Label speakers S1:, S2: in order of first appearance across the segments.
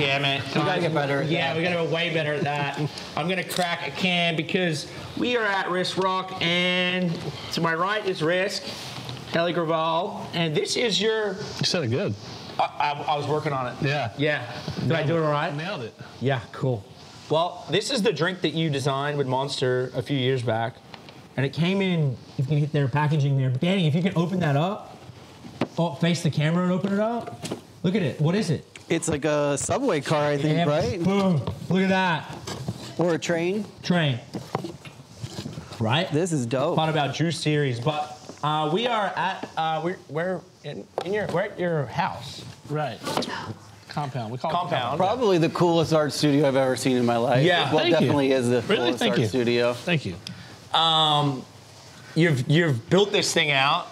S1: damn it.
S2: We gotta get better at that.
S1: Yeah, we gotta get way better at that. I'm gonna crack a can because we are at RISKROCK, and to my right is Risk, Kelly Graval, and this is your...
S3: You said it good.
S1: I was working on it.
S3: Yeah.
S1: Yeah. Did I do it all right?
S3: Nailed it.
S1: Yeah, cool. Well, this is the drink that you designed with Monster a few years back, and it came in, you can hit their packaging there, but Danny, if you can open that up, face the camera and open it up. Look at it, what is it?
S2: It's like a subway car, I think, right?
S1: Boom, look at that.
S2: Or a train.
S1: Train. Right?
S2: This is dope.
S1: Thought about Juice series, but we are at, we're at your house.
S3: Right. Compound. We call
S1: Compound.
S3: it
S2: Probably the coolest art studio I've ever seen in my life.
S1: Yeah.
S2: Well,
S3: Thank
S2: definitely
S3: you.
S2: is the
S3: Really?
S2: coolest
S3: Thank
S2: art
S3: you.
S2: studio.
S3: Thank you.
S1: You've built this thing out.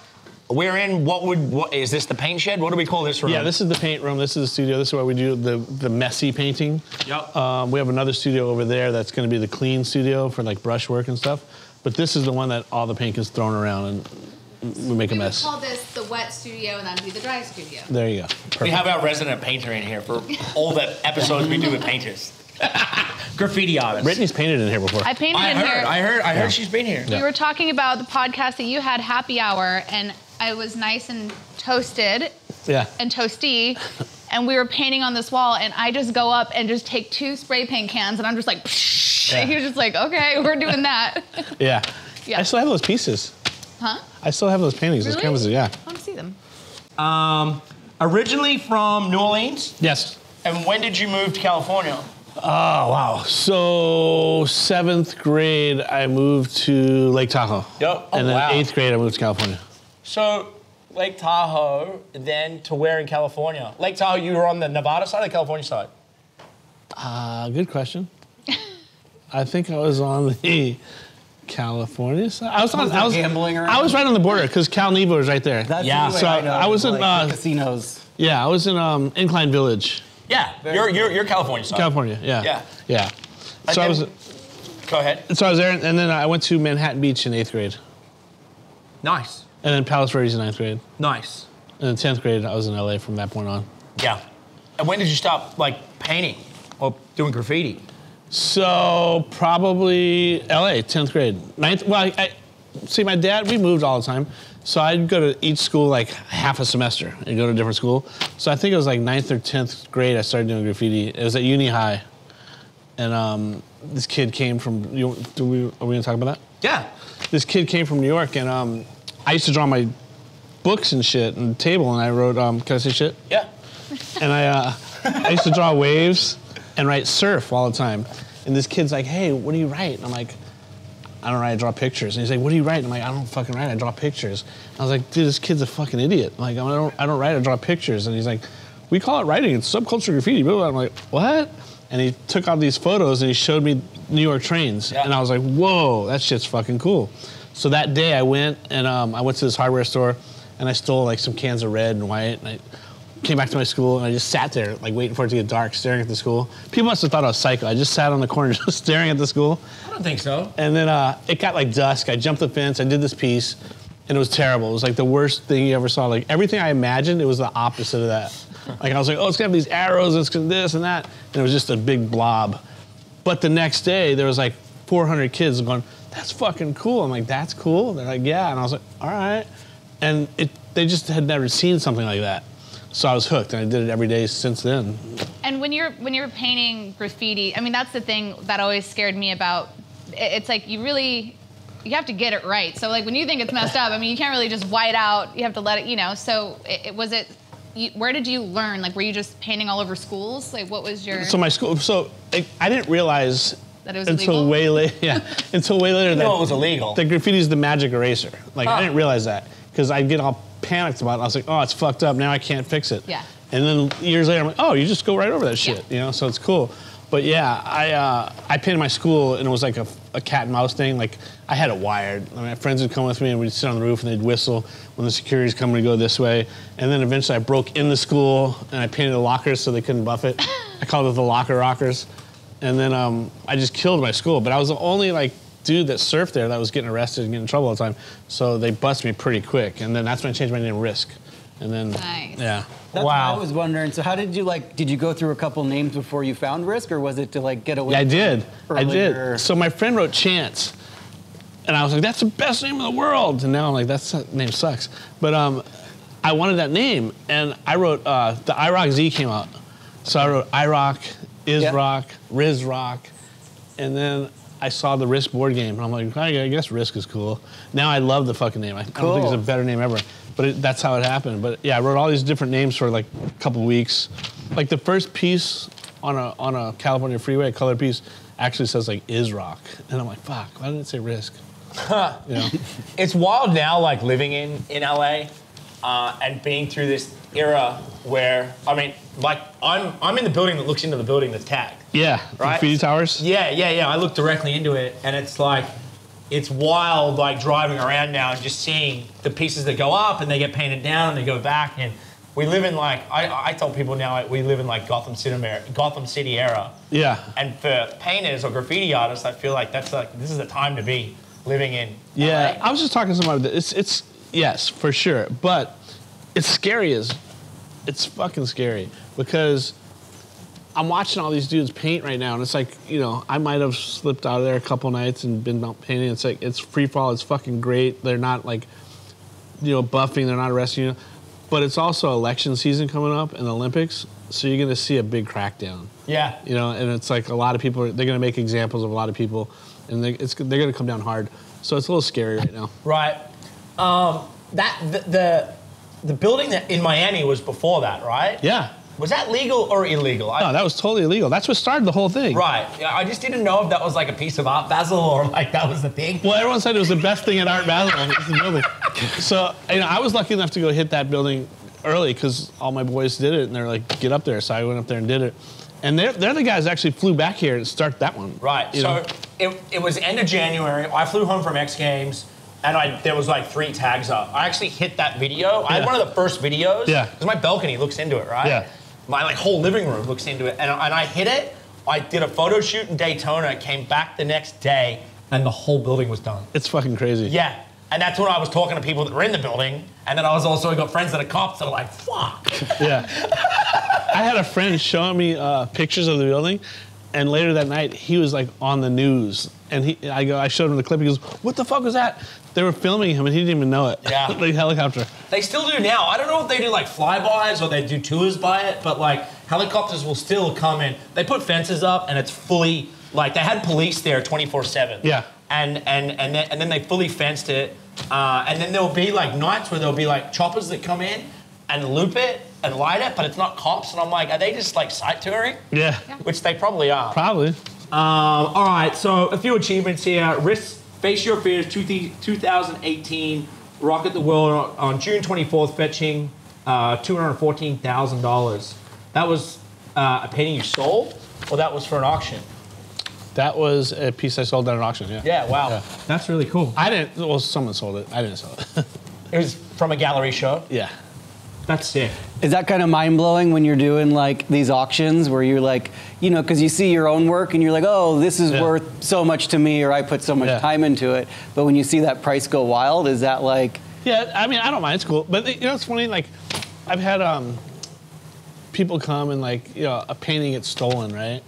S1: We're in what is this, the paint shed? What do we call this room?
S3: Yeah, this is the paint room. This is the studio. This is where we do the messy painting.
S1: Yep.
S3: We have another studio over there that's going to be the clean studio for like brushwork and stuff. But this is the one that all the paint is thrown around and we make a mess.
S4: We would call this the wet studio, and that'd be the dry studio.
S3: There you go. Perfect.
S1: We have our resident painter in here for all the episodes we do with painters. Graffiti artists.
S3: Brittany's painted in here before.
S4: I painted in here.
S1: I heard she's been here.
S4: We were talking about the podcast that you had, Happy Hour, and I was nice and toasted and toasty, and we were painting on this wall, and I just go up and just take 2 spray paint cans, and I'm just like, psh, and you're just like, okay, we're doing that.
S3: Yeah.
S4: Yeah.
S3: I still have those pieces.
S4: Huh?
S3: I still have those paintings, those
S4: Really?
S3: canvases, yeah.
S4: I want to see them.
S1: Originally from New Orleans,
S3: Yes.
S1: and when did you move to California?
S3: Oh, wow. So 7th grade, I moved to Lake Tahoe.
S1: Yep. Oh,
S3: And then
S1: wow.
S3: 8th grade, I moved to California.
S1: So Lake Tahoe, then to where in California? Lake Tahoe, you were on the Nevada side or the California side?
S3: Good question. I think I was on the California side. I was
S2: gambling around?
S3: I was right on the border because Cal Nebo was right there.
S2: That's
S1: Yeah.
S2: the way
S3: So
S2: I know.
S3: I was in,
S2: like, the casinos.
S3: Yeah, I was in Incline Village,
S1: Yeah, you're California side.
S3: California. Yeah.
S1: Yeah.
S3: Yeah.
S1: And
S3: So I
S1: then-
S3: was.
S1: Go ahead.
S3: So I was there, and then I went to Manhattan Beach in 8th grade,
S1: Nice.
S3: and then Palos Verdes in 9th grade,
S1: Nice.
S3: and then 10th grade I was in LA from that point on.
S1: Yeah. And when did you stop painting or doing graffiti?
S3: So probably LA, 10th grade. 9th, well, I see my dad, we moved all the time. So I'd go to each school like half a semester and go to a different school. So I think it was like 9th or 10th grade I started doing graffiti. It was at Uni High. And this kid came from, are we gonna talk about that?
S1: Yeah.
S3: This kid came from New York, and I used to draw my books and shit on the table, and I wrote, can I say shit?
S1: Yeah.
S3: And I used to draw waves and write surf all the time. And this kid's like, hey, what do you write? And I'm like, I don't write, I draw pictures. And he's like, what do you write? And I'm like, I don't fucking write, I draw pictures. And I was like, dude, this kid's a fucking idiot. Like, I don't write, I draw pictures. And he's like, we call it writing, it's subculture graffiti. Blah, blah. I'm like, what? And he took out these photos and he showed me New York trains.
S1: Yeah.
S3: And I was like, whoa, that shit's fucking cool. So that day I went and I went to this hardware store and I stole like some cans of red and white, and I came back to my school and I just sat there like waiting for it to get dark, staring at the school. People must have thought I was psycho. I just sat on the corner just staring at the school.
S1: I don't think so.
S3: And then it got like dusk. I jumped the fence. I did this piece, and it was terrible. It was like the worst thing you ever saw. Like everything I imagined, it was the opposite of that. Like I was like, oh, it's gonna have these arrows, and it's gonna this and that, and it was just a big blob. But the next day, there was like 400 kids going, that's fucking cool. I'm like, that's cool? They're like, yeah. And I was like, all right. And they just had never seen something like that. So I was hooked, and I did it every day since then.
S4: And when you're painting graffiti, I mean, that's the thing that always scared me about. It's like you have to get it right. So like when you think it's messed up, I mean, you can't really just white out. You have to let it, So where did you learn? Like, were you just painting all over schools? Like, what was your?
S3: So my school. So I didn't realize
S4: that it was
S3: until
S4: illegal?
S3: way later. Yeah, until way later that
S1: it was illegal.
S3: That graffiti is the magic eraser. Like I didn't realize that because I'd get all panicked about it. I was like, oh, it's fucked up. Now I can't fix it.
S4: Yeah.
S3: And then years later, I'm like, oh, you just go right over that shit.
S4: Yeah.
S3: So it's cool. But yeah, I painted my school, and it was like a cat and mouse thing. Like I had it wired. I mean, my friends would come with me, and we'd sit on the roof, and they'd whistle when the security's coming to go this way. And then eventually, I broke in the school, and I painted the lockers so they couldn't buff it. I called it the locker rockers. And then I just killed my school. But I was the only dude that surfed there that was getting arrested and getting in trouble all the time. So they busted me pretty quick. And then that's when I changed my name to Risk. And then,
S4: Nice.
S3: yeah.
S2: That's what I was wondering. So how did you did you go through a couple names before you found Risk, or was it to get away?
S3: Yeah, I did. I
S2: earlier?
S3: did. So my friend wrote Chance. And I was like, that's the best name in the world. And now I'm like, that name sucks. But I wanted that name. And I wrote, the IROC Z came out. So I wrote IROC, ISROC, RISKROCK. And then I saw the Risk board game. And I'm like, I guess Risk is cool. Now I love the fucking name. I don't think it's a better name ever. But that's how it happened. But yeah, I wrote all these different names for a couple weeks. Like the first piece on a California freeway, a color piece, actually says ISROC. And I'm like, fuck, why didn't it say Risk? You know?
S1: It's wild now, living in LA and being through this era where, I'm in the building that looks into the building that's tagged.
S3: Yeah,
S1: right?
S3: the graffiti towers.
S1: Yeah. I look directly into it, and it's wild, driving around now and just seeing the pieces that go up and they get painted down and they go back. And we live in I tell people now we live in Gotham City era.
S3: Yeah.
S1: And for painters or graffiti artists, I feel like this is the time to be living in
S3: Yeah,
S1: LA.
S3: I was just talking to somebody. It's yes, for sure, but it's scary it's fucking scary because I'm watching all these dudes paint right now, and it's I might have slipped out of there a couple nights and been out painting. It's free fall. It's fucking great. They're not buffing. They're not arresting you, but it's also election season coming up and the Olympics, so you're gonna see a big crackdown.
S1: Yeah.
S3: And it's a lot of people. They're gonna make examples of a lot of people. And they're going to come down hard. So it's a little scary right now.
S1: Right. The building that in Miami was before that, right?
S3: Yeah.
S1: Was that legal or illegal?
S3: No, that was totally illegal. That's what started the whole thing.
S1: Right. Yeah, I just didn't know if that was a piece of Art Basel or that was the thing.
S3: Well, everyone said it was the best thing at Art Basel. It's the building. So I was lucky enough to go hit that building early because all my boys did it, and they're like, get up there. So I went up there and did it. And they're the guys that actually flew back here and start that one.
S1: Right. So it was end of January. I flew home from X Games, and there was 3 tags up. I actually hit that video. I had one of the first videos.
S3: Yeah.
S1: Because my balcony looks into it, right?
S3: Yeah.
S1: My whole living room looks into it. And I hit it. I did a photo shoot in Daytona, came back the next day, and the whole building was done.
S3: It's fucking crazy.
S1: Yeah. And that's when I was talking to people that were in the building. And then I got friends that are cops that are like, fuck.
S3: Yeah. I had a friend showing me pictures of the building, and later that night he was on the news, and I showed him the clip. He goes, "What the fuck was that?" They were filming him, and he didn't even know it.
S1: Yeah,
S3: helicopter.
S1: They still do now. I don't know if they do flybys or they do tours by it, but helicopters will still come in. They put fences up, and it's fully they had police there 24/7.
S3: Yeah.
S1: And then they fully fenced it, and then there'll be nights where there'll be choppers that come in and loop it and light it, but it's not cops. And I'm like, are they just sight touring?
S3: Yeah.
S1: Which they probably are.
S3: Probably.
S1: All right, so a few achievements here. Face Your Fears 2018, rocket the world on June 24th, fetching $214,000. That was a painting you sold, or that was for an auction?
S3: That was a piece I sold at an auction, yeah.
S1: Yeah, wow.
S3: Yeah.
S1: That's really cool.
S3: Someone sold it. I didn't sell it.
S1: It was from a gallery show?
S3: Yeah.
S1: That's sick.
S2: Is that kind of mind-blowing when you're doing these auctions where you're because you see your own work and you're like, oh, this is worth so much to me, or I put so much time into it. But when you see that price go wild, is that
S3: Yeah, I mean, I don't mind. It's cool. But it's funny, I've had people come and a painting gets stolen, right?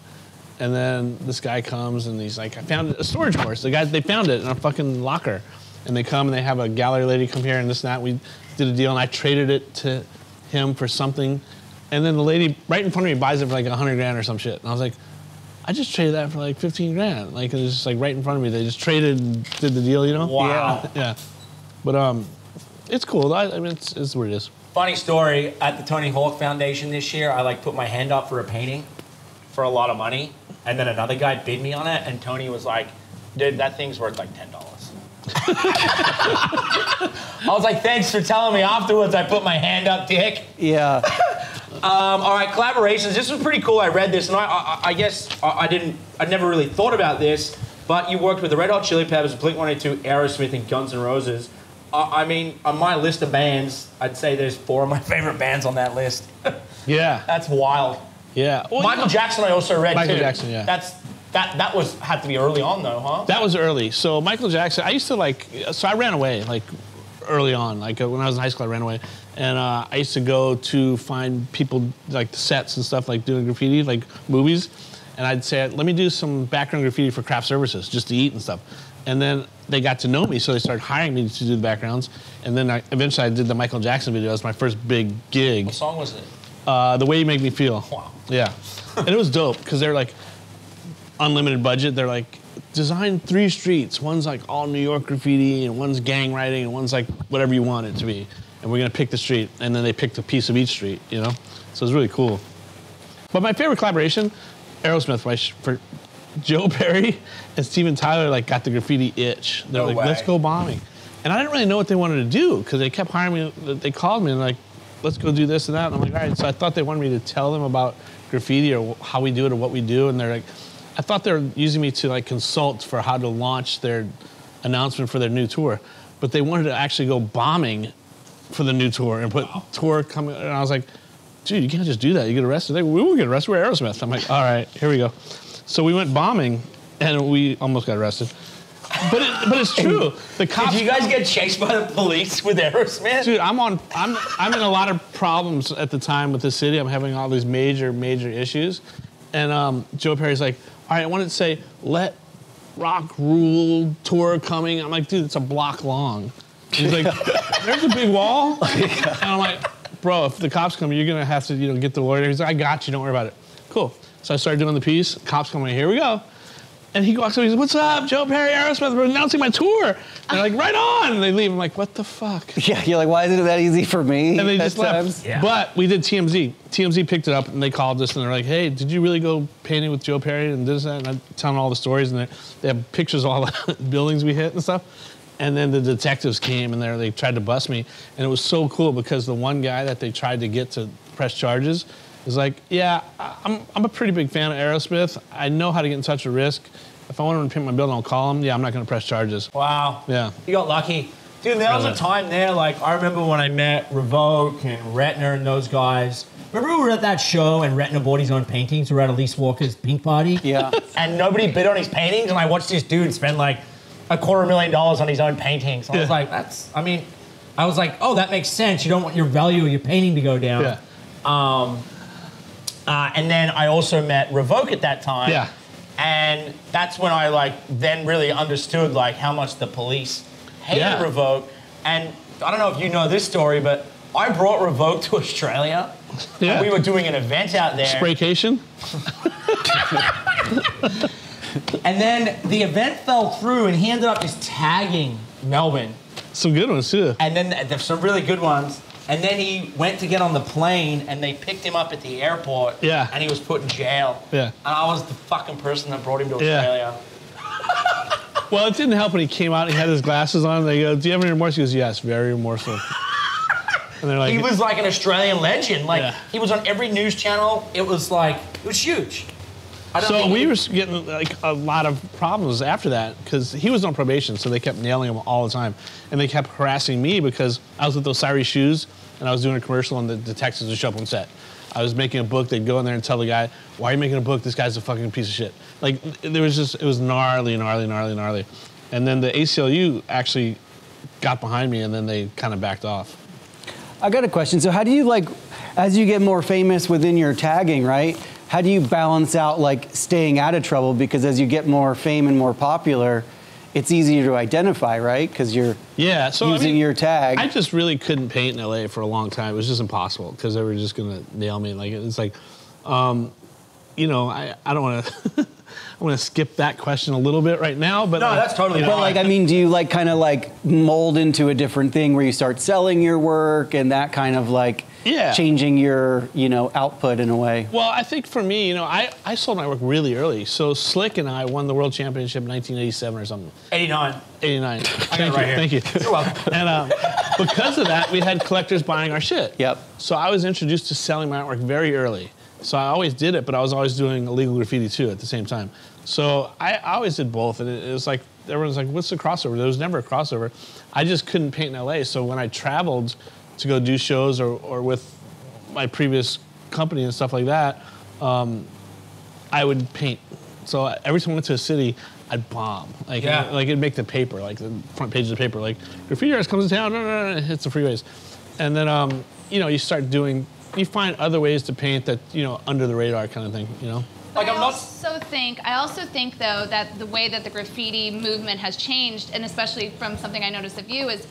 S3: And then this guy comes and he's like, I found a storage horse. They found it in a fucking locker. And they come and they have a gallery lady come here and this and that. We did a deal and I traded it to him for something. And then the lady right in front of me buys it for $100 grand or some shit. And I was like, I just traded that for 15 grand. It was just right in front of me. They just traded and did the deal, you know?
S1: Wow.
S3: Yeah. But it's cool. I mean, it's what it is.
S1: Funny story, at the Tony Hawk Foundation this year, I put my hand up for a painting for a lot of money. And then another guy bid me on it, and Tony was like, dude, that thing's worth $10. I was like, thanks for telling me afterwards. I put my hand up, dick.
S2: Yeah.
S1: All right, collaborations. This was pretty cool. I read this, and I guess I never really thought about this, but you worked with the Red Hot Chili Peppers, Blink-182, Aerosmith, and Guns N' Roses. I mean, on my list of bands, I'd say there's 4 of my favorite bands on that list.
S3: Yeah.
S1: That's wild.
S3: Yeah. Well,
S1: Michael Jackson I also read,
S3: Michael
S1: too.
S3: Jackson, yeah.
S1: That had to be early on, though, huh?
S3: That was early. So Michael Jackson, I used to so I ran away. early on. Like when I was in high school, I ran away. And I used to go to find people, like the sets and stuff, like doing graffiti, like movies. And I'd say, let me do some background graffiti for craft services, just to eat and stuff. And then they got to know me, so they started hiring me to do the backgrounds. And then eventually I did the Michael Jackson video. That was my first big gig.
S1: What song was it?
S3: The Way You Make Me Feel.
S1: Wow.
S3: Yeah. And it was dope, because they're like, unlimited budget. They're like, design 3 streets. One's like all New York graffiti, and one's gang writing, and one's like whatever you want it to be. And we're gonna pick the street. And then they picked a piece of each street, you know? So it was really cool. But my favorite collaboration, Aerosmith, for Joe Perry and Steven Tyler, like, got the graffiti itch. They're like, let's go bombing. And I didn't really know what they wanted to do, because they kept hiring me. They called me and like, let's go do this and that. And I'm like, all right. So I thought they wanted me to tell them about graffiti or how we do it or what we do. And they're like, I thought they were using me to like consult for how to launch their announcement for their new tour. But they wanted to actually go bombing for the new tour and put tour coming. And I was like, dude, you can't just do that. You get arrested. We won't get arrested. We're Aerosmith. I'm like, all right, here we go. So we went bombing, and we almost got arrested. But it's true. The cops.
S1: Did you guys get chased by the police with Aerosmith?
S3: Dude, I'm in a lot of problems at the time with the city. I'm having all these major issues, and Joe Perry's like, all right, I wanted to say, let rock rule tour coming. I'm like, dude, it's a block long. He's like, there's a big wall, and I'm like, bro, if the cops come, you're gonna have to, get the lawyer. He's like, I got you. Don't worry about it. Cool. So I started doing the piece. Cops come in. Here we go. And he walks up. He's like, what's up, Joe Perry, Aerosmith? We're announcing my tour. And they're like, right on. And they leave. I'm like, what the fuck?
S2: Yeah, you're like, why isn't it that easy for me?
S3: And they just left.
S1: Yeah.
S3: But we did TMZ. TMZ picked it up, and they called us, and they're like, hey, did you really go painting with Joe Perry and this and that? And I tell them all the stories, and they have pictures of all the buildings we hit and stuff. And then the detectives came, and they tried to bust me. And it was so cool, because the one guy that they tried to get to press charges is like, yeah, I'm a pretty big fan of Aerosmith. I know how to get in touch with Risk. If I want him to paint my building, I'll call him. Yeah, I'm not going to press charges.
S1: Wow.
S3: Yeah.
S1: You got lucky. Dude, there was a time there, like, I remember when I met Revoke and Retner and those guys. Remember we were at that show and Retner bought his own paintings? We were at Elise Walker's pink party?
S2: Yeah.
S1: And nobody bid on his paintings, and I watched this dude spend, like, $250,000 on his own paintings. I was like, I was like, oh, that makes sense. You don't want your value of your painting to go down.
S3: Yeah.
S1: And then I also met Revoke at that time.
S3: Yeah.
S1: And that's when I then really understood how much the police hated Revoke. And I don't know if you know this story, but I brought Revoke to Australia.
S3: Yeah.
S1: And we were doing an event out there.
S3: Spraycation?
S1: And then the event fell through, and he ended up just tagging Melbourne.
S3: Some good ones, too.
S1: And then there's some really good ones. And then he went to get on the plane, and they picked him up at the airport.
S3: Yeah.
S1: And he was put in jail.
S3: Yeah.
S1: And I was the fucking person that brought him to Australia.
S3: Well, it didn't help when he came out and he had his glasses on. And they go, do you have any remorse? He goes, yes, very remorseful. And they're like,
S1: he was like an Australian legend. He was on every news channel. It was huge.
S3: So we were getting a lot of problems after that, because he was on probation, so they kept nailing him all the time. And they kept harassing me because I was with those Osiris shoes, and I was doing a commercial, and the detectives would show up on set. I was making a book. They'd go in there and tell the guy, why are you making a book? This guy's a fucking piece of shit. It was gnarly. And then the ACLU actually got behind me, and then they kind of backed off.
S2: I got a question. So how do you, as you get more famous within your tagging, right? How do you balance out staying out of trouble? Because as you get more fame and more popular, it's easier to identify, right? Because you're using your tag.
S3: I just really couldn't paint in LA for a long time. It was just impossible, because they were just gonna nail me. I don't want to. I want to skip that question a little bit right now, but
S1: no, that's totally.
S2: But do you kind of mold into a different thing where you start selling your work and that kind of changing your output in a way?
S3: Well, I think for me, I sold my work really early. So Slick and I won the World Championship in 1987 or something.
S1: 89.
S3: 89.
S1: Thank you.
S3: You're welcome. And because of that, we had collectors buying our shit.
S2: Yep.
S3: So I was introduced to selling my artwork very early. So I always did it, but I was always doing illegal graffiti too at the same time. So I always did both, and it was everyone's like, what's the crossover? There was never a crossover. I just couldn't paint in LA, so when I traveled to go do shows or with my previous company and stuff like that, I would paint. So every time I went to a city, I'd bomb. Like,
S1: Yeah.
S3: like it'd make the paper, like the front page of the paper, like graffiti artist comes to town, hits the freeways. And then, you know, you start doing, you find other ways to paint that, you know, under the radar kind of thing, you know?
S4: Like I also think though that the way that the graffiti movement has changed, and especially from something I noticed of you, is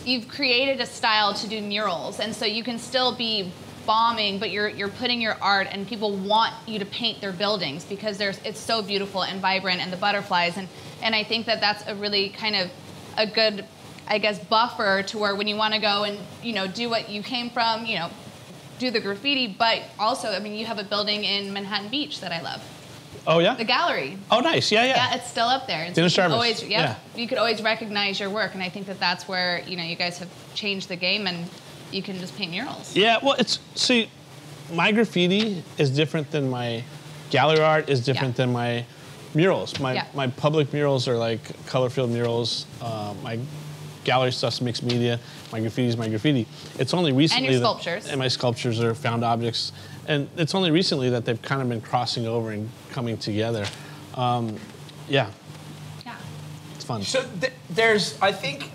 S4: you've created a style to do murals, and so you can still be bombing, but you're putting your art, and people want you to paint their buildings because it's so beautiful and vibrant, and the butterflies, and I think that that's a really kind of a good, I guess, buffer to where when you want to go and, you know, do what you came from, you know, do the graffiti, but also, I mean, you have a building in Manhattan Beach that I love.
S3: Oh, yeah?
S4: The gallery.
S3: Oh, nice. Yeah, yeah.
S4: Yeah, it's still up there.
S3: Dennis Jarvis.
S4: Always,
S3: Yeah.
S4: You could always recognize your work, and I think that that's where, you know, you guys have changed the game, and you can just paint murals.
S3: Yeah, well, see, my graffiti is different than my gallery art is different than my murals. My public murals are like color-filled murals. My gallery stuff's mixed media. My graffiti is my graffiti. It's only recently
S4: and your sculptures.
S3: And my sculptures are found objects. And it's only recently that they've kind of been crossing over and coming together. Yeah.
S4: Yeah.
S3: It's fun.
S1: So there's, I think,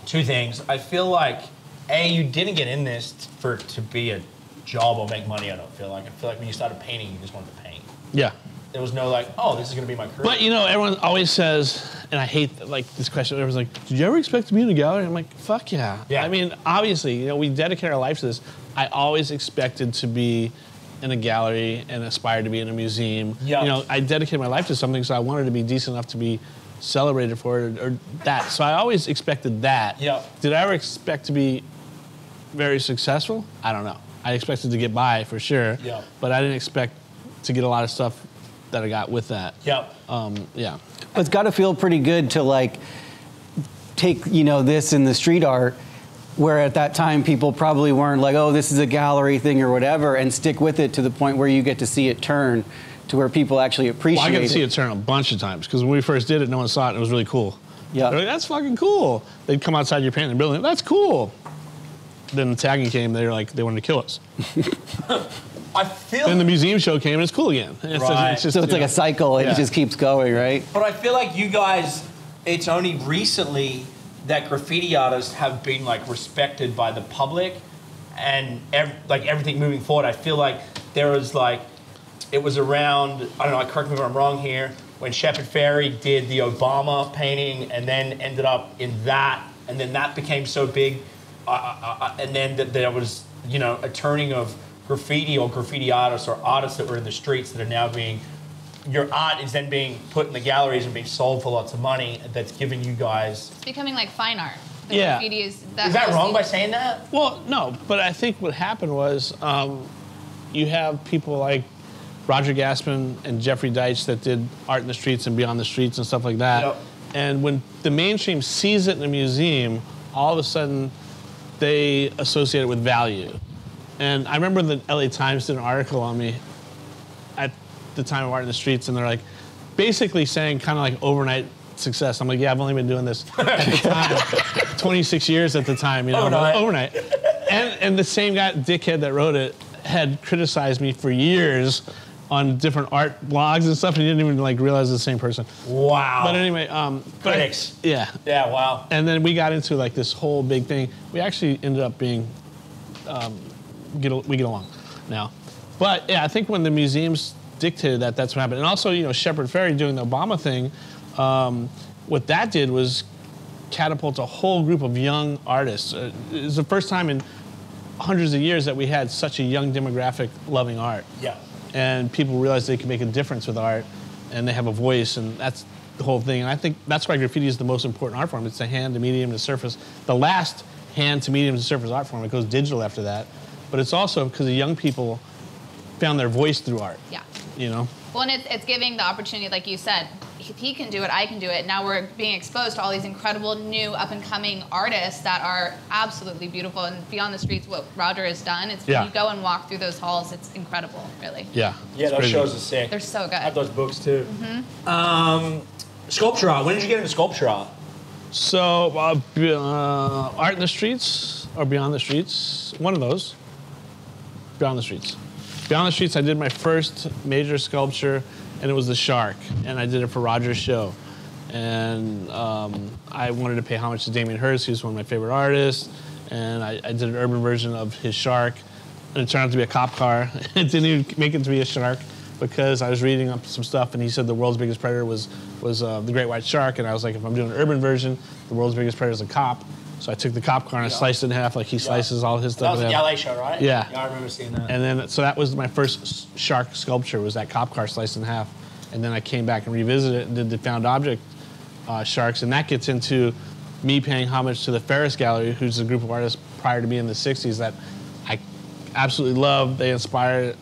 S1: two things. I feel like, A, you didn't get in this to be a job or make money, I don't feel like. I feel like when you started painting, you just wanted to paint.
S3: Yeah.
S1: There was no like, oh, this is going to be my career.
S3: But, you know, everyone always says, and I hate like this question, everyone's like, did you ever expect to be in a gallery? I'm like, fuck yeah.
S1: Yeah.
S3: I mean, obviously, you know, we dedicate our life to this. I always expected to be in a gallery and aspired to be in a museum.
S1: Yeah.
S3: You know, I dedicated my life to something, so I wanted to be decent enough to be celebrated for it or that. So I always expected that.
S1: Yeah.
S3: Did I ever expect to be very successful? I don't know. I expected to get by for sure.
S1: Yeah.
S3: But I didn't expect to get a lot of stuff that I got with that.
S1: Yep.
S3: Yeah.
S2: It's got to feel pretty good to like take, you know, this in the street art, where at that time people probably weren't like, oh, this is a gallery thing or whatever, and stick with it to the point where you get to see it turn to where people actually appreciate it.
S3: Well, I got to see it turn a bunch of times because when we first did it, no one saw it and it was really cool.
S2: Yeah.
S3: They're like, that's fucking cool. They'd come outside your painting building, that's cool. Then the tagging came, they were like, they wanted to kill us.
S1: I feel.
S3: Then the museum show came and it's cool again.
S1: Right.
S3: It's just,
S2: So it's like
S3: you
S2: a cycle, it
S3: Yeah.
S2: just keeps going, right?
S1: But I feel like you guys, it's only recently that graffiti artists have been like respected by the public, and like everything moving forward. I feel like there was like, it was around, I don't know, correct me if I'm wrong here, when Shepard Fairey did the Obama painting and then ended up in that, and then that became so big, and then there was, you know, a turning of graffiti or graffiti artists or artists that were in the streets that are now being, your art is then being put in the galleries and being sold for lots of money. That's given you guys.
S4: It's becoming like fine art. The
S3: Yeah.
S4: graffiti is
S1: That wrong by saying that?
S3: Well, no, but I think what happened was you have people like Roger Gaspin and Jeffrey Deitch that did art in the streets and beyond the streets and stuff like that.
S1: Yep.
S3: And when the mainstream sees it in a museum, all of a sudden they associate it with value. And I remember the LA Times did an article on me at the time of art in the streets, and they're like basically saying kind of like overnight success. I'm like, yeah, I've only been doing this at the time, 26 years at the time, you know, overnight. And the same guy, dickhead that wrote it, had criticized me for years on different art blogs and stuff, and he didn't even like realize it was the same person.
S1: Wow.
S3: But anyway,
S1: critics.
S3: Yeah.
S1: Yeah. Wow.
S3: And then we got into like this whole big thing. We actually ended up being, we get along now. But yeah, I think when the museums dictated that, that's what happened. And also, you know, Shepard Fairey doing the Obama thing, what that did was catapult a whole group of young artists. It was the first time in hundreds of years that we had such a young demographic loving art.
S1: Yeah.
S3: And people realized they can make a difference with art, and they have a voice, and that's the whole thing. And I think that's why graffiti is the most important art form. It's the hand to medium to surface. The last hand to medium to surface art form. It goes digital after that. But it's also because the young people found their voice through art.
S4: Yeah.
S3: You know?
S4: Well, and it's giving the opportunity, like you said, if he can do it, I can do it. Now we're being exposed to all these incredible new up-and-coming artists that are absolutely beautiful. And Beyond the Streets, what Roger has done, it's when you go and walk through those halls, it's incredible, really.
S3: Yeah.
S1: Yeah, those shows are sick.
S4: They're so good.
S1: I have those books too. Sculpture art. When did you get into sculpture art?
S3: So, art in the streets or Beyond the Streets, one of those. Beyond the Streets. Beyond the Streets, I did my first major sculpture and it was the shark, and I did it for Roger's show. And I wanted to pay homage to Damien Hirst, who's one of my favorite artists, and I did an urban version of his shark, and it turned out to be a cop car. It didn't even make it to be a shark because I was reading up some stuff, and he said the world's biggest predator was the great white shark, and I was like, if I'm doing an urban version, the world's biggest predator is a cop. So I took the cop car and I sliced it in half like he slices all his stuff in half.
S1: That was the LA show, right?
S3: Yeah.
S1: Yeah, I remember seeing that.
S3: And then, so that was my first shark sculpture, was that cop car sliced in half. And then I came back and revisited it and did the found object sharks. And that gets into me paying homage to the Ferris Gallery, who's a group of artists prior to me in the 60s that I absolutely love. They inspired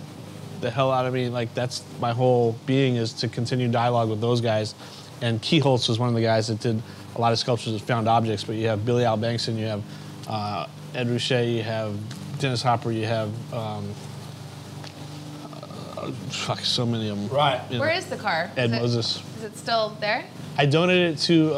S3: the hell out of me. Like, that's my whole being, is to continue dialogue with those guys. And Keyholtz was one of the guys that did a lot of sculptures of found objects, but you have Billy Al Bankson, you have Ed Ruscha, you have Dennis Hopper, you have so many of them.
S1: Right.
S3: You know,
S4: Where is the car?
S3: Ed Moses.
S4: Is it still there?
S3: I donated it to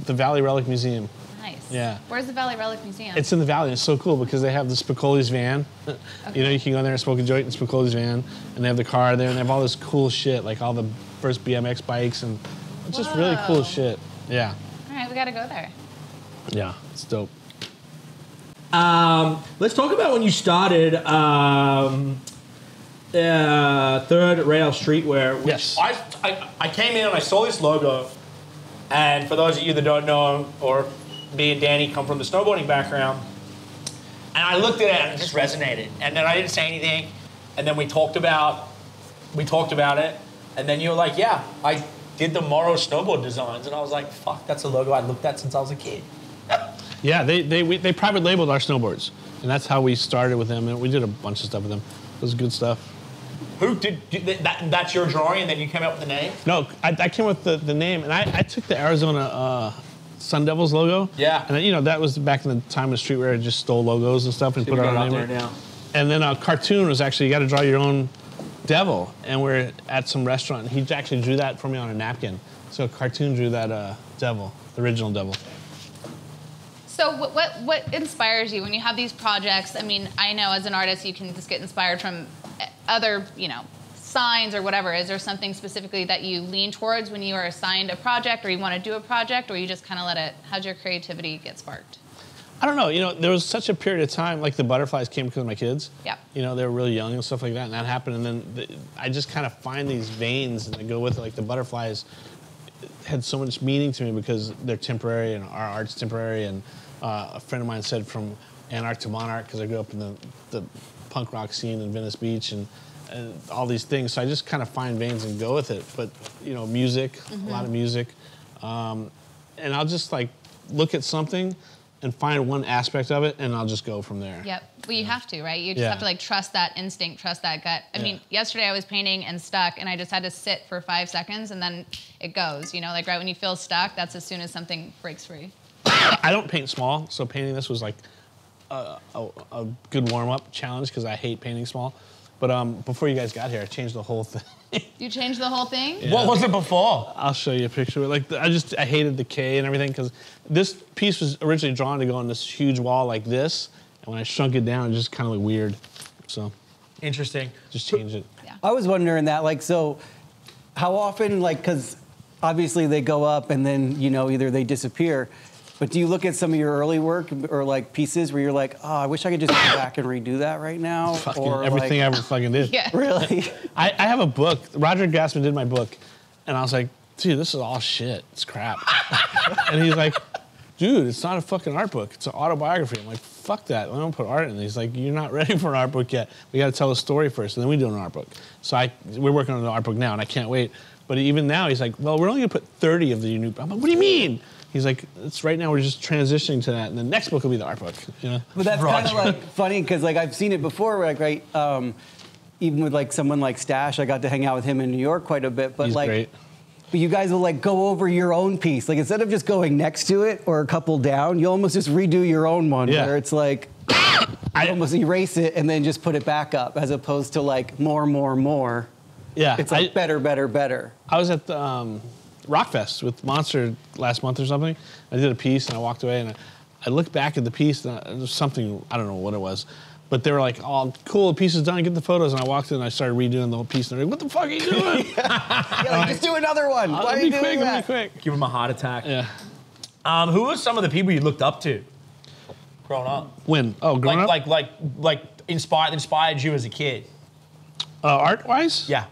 S3: the Valley Relic Museum.
S4: Nice.
S3: Yeah.
S4: Where's the Valley Relic Museum?
S3: It's in the Valley. It's so cool because they have the Spicoli's van.
S4: Okay.
S3: You know, you can go in there and smoke a joint in Spicoli's van, and they have the car there, and they have all this cool shit, like all the first BMX bikes, and it's just really cool
S4: Whoa.
S3: shit. Yeah.
S4: All right, we gotta go there.
S3: Yeah, it's dope.
S1: Let's talk about when you started Third Rail Streetwear. Which
S3: Yes.
S1: I came in and I saw this logo, and for those of you that don't know, or me and Danny come from the snowboarding background, and I looked at it and it just resonated. And then I didn't say anything, and then we talked about it, and then you were like, yeah, I did the Morrow snowboard designs, and I was like, fuck, that's a logo I looked at since I was a kid.
S3: Yeah, they private labeled our snowboards, and that's how we started with them, and we did a bunch of stuff with them. It was good stuff.
S1: Who did that? That's your drawing, and then you came up with the name?
S3: No, I came up with the name, and I took the Arizona Sun Devils logo.
S1: Yeah.
S3: And you know, that was back in the time of streetwear, I just stole logos and stuff and put our name
S1: there
S3: on it.
S1: now.
S3: And then a cartoon was actually, you got to draw your own devil, and we're at some restaurant, and he actually drew that for me on a napkin. So a cartoon drew that devil, the original devil.
S4: So what inspires you when you have these projects? I mean, I know as an artist you can just get inspired from other, you know, signs or whatever. Is there something specifically that you lean towards when you are assigned a project, or you want to do a project, or you just kind of let it, how'd your creativity get sparked?
S3: I don't know. You know, there was such a period of time, like the butterflies came because of my kids.
S4: Yeah.
S3: You know, they were really young and stuff like that, and that happened. And then I just kind of find these veins and they go with it. Like the butterflies had so much meaning to me because they're temporary and our art's temporary. And a friend of mine said from Anarch to Monarch, because I grew up in the punk rock scene in Venice Beach and all these things. So I just kind of find veins and go with it. But, you know, music, a lot of music. And I'll just like look at something and find one aspect of it, and I'll just go from there.
S4: Yep. Well, you have to, right? You just have to like trust that instinct, trust that gut. I mean, yesterday I was painting and stuck, and I just had to sit for 5 seconds, and then it goes. You know, like right when you feel stuck, that's as soon as something breaks free.
S3: I don't paint small, so painting this was like a good warm-up challenge because I hate painting small. But before you guys got here, I changed the whole thing.
S4: You changed the whole thing?
S3: Yeah.
S1: What was it before?
S3: I'll show you a picture of it. Like I hated the K and everything because this piece was originally drawn to go on this huge wall like this, and when I shrunk it down, it just kind of looked weird. So
S1: Interesting.
S3: just changed it.
S4: Yeah.
S2: I was wondering that, like, so how often, like, because obviously they go up and then, you know, either they disappear, but do you look at some of your early work or like pieces where you're like, oh, I wish I could just go back and redo that right now?
S3: Fucking
S2: or
S3: everything I
S2: like,
S3: ever fucking did.
S4: Yeah.
S2: really?
S3: I have a book. Roger Gassman did my book, and I was like, dude, this is all shit. It's crap. And he's like, dude, it's not a fucking art book. It's an autobiography. I'm like, fuck that. I don't put art in it. He's like, you're not ready for an art book yet. We got to tell a story first, and then we do an art book. So we're working on an art book now, and I can't wait. But even now, he's like, well, we're only going to put 30 of the new. I'm like, what do you mean? He's like, it's right now we're just transitioning to that, and the next book will be the art book. You know.
S2: But that's kind of like funny because like I've seen it before, like right, even with like someone like Stash, I got to hang out with him in New York quite a bit. But
S3: He's
S2: like,
S3: great.
S2: but you guys will like go over your own piece, like instead of just going next to it or a couple down, you almost just redo your own one,
S3: Yeah.
S2: where it's like I almost erase it and then just put it back up, as opposed to like more.
S3: Yeah.
S2: It's like better.
S3: I was at the Rockfest with Monster last month or something. I did a piece and I walked away and I looked back at the piece and there was something, I don't know what it was, But they were like, "Oh, cool, the piece is done. Get the photos." And I walked in and I started redoing the whole piece. And they're like, "What the fuck are you doing?"
S2: Like, just do another one. Why are you doing that?
S3: Quick.
S1: Give him a heart attack.
S3: Yeah.
S1: Who were some of the people you looked up to growing up?
S3: When? Oh, growing up?
S1: Like inspired you as a kid?
S3: Art-wise?
S1: Yeah.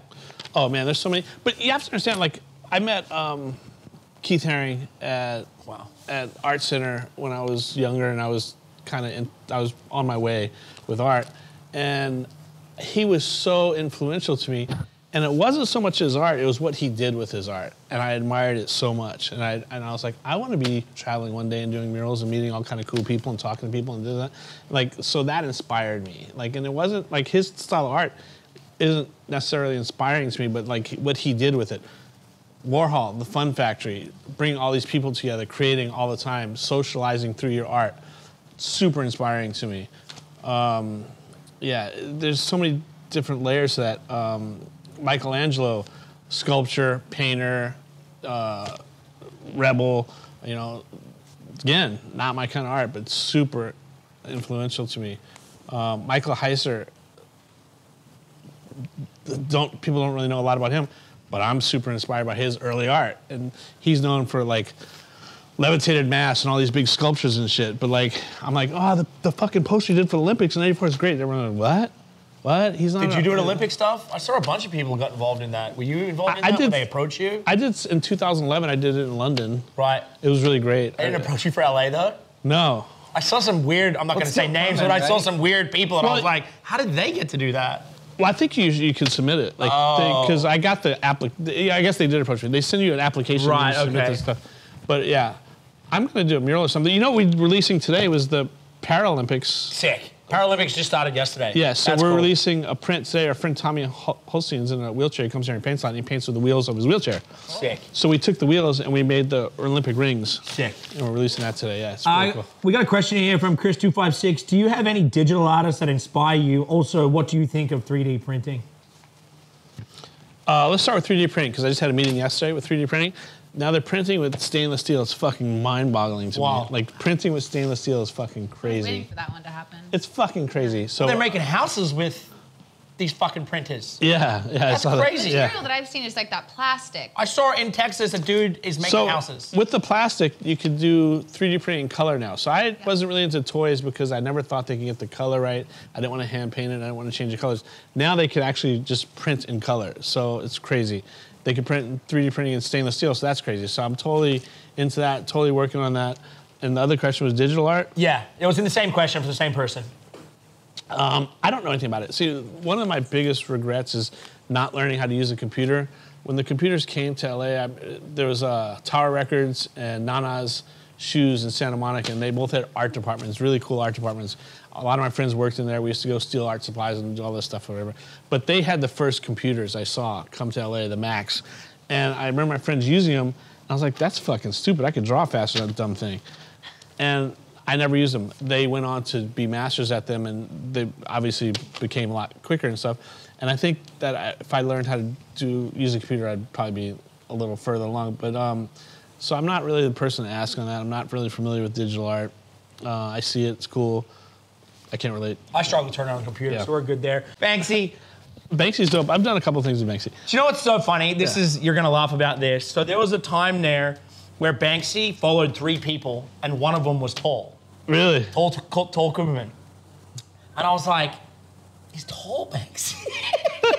S3: Oh, man, there's so many. But you have to understand, like, I met Keith Haring at Art Center when I was younger, and I was I was on my way with art, and he was so influential to me. And it wasn't so much his art; it was what he did with his art, and I admired it so much. And I was like, I want to be traveling one day and doing murals and meeting all kind of cool people and talking to people and doing that. Like, so that inspired me. Like, and it wasn't like his style of art isn't necessarily inspiring to me, but like what he did with it. Warhol, the Fun Factory, bringing all these people together, creating all the time, socializing through your art, super inspiring to me. Yeah, there's so many different layers to that. Michelangelo, sculpture, painter, rebel, you know, again, not my kind of art, but super influential to me. Michael Heiser, people don't really know a lot about him, but I'm super inspired by his early art. And he's known for like levitated mass and all these big sculptures and shit. But like, I'm like, oh, the fucking poster you did for the Olympics in '84 is great. Everyone like, what? He's not.
S1: Did you do an Olympic stuff? I saw a bunch of people got involved in that. Were you involved in that when they approached you?
S3: I did in 2011. I did it in London.
S1: Right.
S3: It was really great.
S1: I didn't approach you for LA though?
S3: No.
S1: I saw some weird, I'm not going to say names, but I saw some weird people and I was like, how did they get to do that?
S3: Well, I think you can submit it, like, because I got the I guess they did approach me. They send you an application and you submit this stuff. But yeah, I'm gonna do a mural or something. You know, what we're releasing today was the Paralympics.
S1: Sick. Paralympics just started yesterday.
S3: Yeah, so we're releasing a print today. Our friend Tommy Holstein's in a wheelchair. He comes here and paints a lot, and he paints with the wheels of his wheelchair.
S1: Sick.
S3: So we took the wheels and we made the Olympic rings.
S1: Sick.
S3: And we're releasing that today. Yeah, it's really cool.
S1: We got a question here from Chris256. Do you have any digital artists that inspire you? Also, what do you think of 3D printing?
S3: Let's start with 3D printing, because I just had a meeting yesterday with 3D printing. Now they're printing with stainless steel. It's fucking mind-boggling to me. Like, printing with stainless steel is fucking crazy.
S4: I'm waiting for that one to happen.
S3: It's fucking crazy. So
S1: they're making houses with these fucking printers.
S3: Yeah,
S1: That's crazy.
S4: The material that I've seen is like that plastic.
S1: I saw in Texas a dude is making houses.
S3: With the plastic, you could do 3D printing in color now. So I wasn't really into toys because I never thought they could get the color right. I didn't want to hand paint it. I didn't want to change the colors. Now they could actually just print in color. So it's crazy. They could print 3D printing in stainless steel, so that's crazy. So I'm totally into that, totally working on that. And the other question was digital art?
S1: Yeah, it was in the same question for the same person.
S3: I don't know anything about it. See, one of my biggest regrets is not learning how to use a computer. When the computers came to LA, there was Tower Records and Nana's Shoes in Santa Monica, and they both had art departments, really cool art departments. A lot of my friends worked in there. We used to go steal art supplies and do all this stuff or whatever. But they had the first computers I saw come to LA, the Macs. And I remember my friends using them. I was like, that's fucking stupid. I could draw faster than that dumb thing. And I never used them. They went on to be masters at them, and they obviously became a lot quicker and stuff. And I think that if I learned how to use a computer, I'd probably be a little further along. But so I'm not really the person to ask on that. I'm not really familiar with digital art. I see it, it's cool. I can't relate.
S1: I struggle to turn on a computer, so we're good there. Banksy.
S3: Banksy's dope. I've done a couple things with Banksy.
S1: Do you know what's so funny? This is, you're gonna laugh about this. So there was a time there where Banksy followed 3 people, and one of them was tall.
S3: Really?
S1: Tall Cooperman. And I was like, he's tall, Banksy.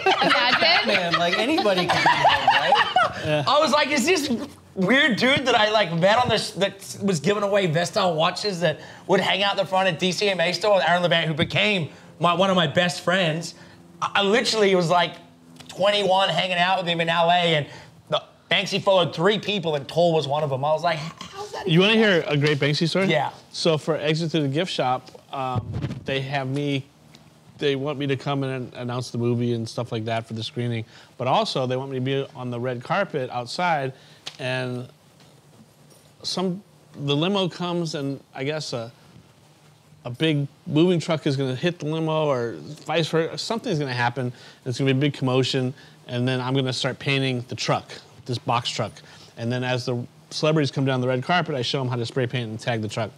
S4: Imagine.
S2: Man, like anybody can do that, right?
S1: Yeah. I was like, is this weird dude that I like met on this, that was giving away Vestel watches that would hang out the front at DCMA store with Aaron LeBant, who became one of my best friends. I literally was like 21 hanging out with him in LA, and Banksy followed 3 people and Toll was one of them. I was like, how's that?
S3: You want to hear a great Banksy story?
S1: Yeah.
S3: So for Exit to the Gift Shop, they want me to come and announce the movie and stuff like that for the screening. But also they want me to be on the red carpet outside, and the limo comes, and I guess a big moving truck is going to hit the limo, or vice versa. Something's going to happen. It's going to be a big commotion, and then I'm going to start painting the truck, this box truck. And then as the celebrities come down the red carpet, I show them how to spray paint and tag the truck.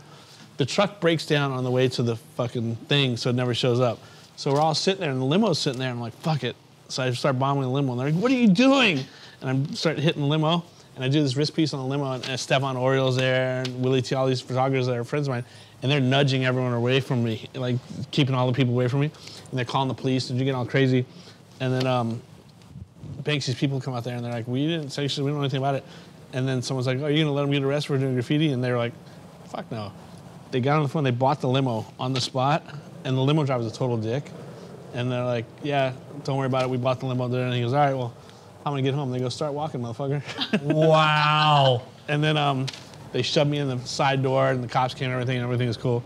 S3: the truck breaks down on the way to the fucking thing, so it never shows up. So we're all sitting there, and the limo's sitting there. And I'm like, fuck it. So I start bombing the limo, and they're like, what are you doing? And I start hitting the limo, and I do this wrist piece on the limo, and Stefan Oriol's there, and Willie T, all these photographers that are friends of mine, and they're nudging everyone away from me, like keeping all the people away from me. And they're calling the police, and you're getting all crazy. And then Banksy's people come out there, and they're like, we didn't say we don't know anything about it. And then someone's like, are you going to let them get arrested for doing graffiti? And they're like, fuck no. They got on the phone, they bought the limo on the spot, and the limo driver's a total dick. And they're like, yeah, don't worry about it. We bought the limo. And he goes, all right, well, I'm going to get home. They go, start walking, motherfucker.
S1: Wow.
S3: And then they shoved me in the side door, and the cops came and everything was cool.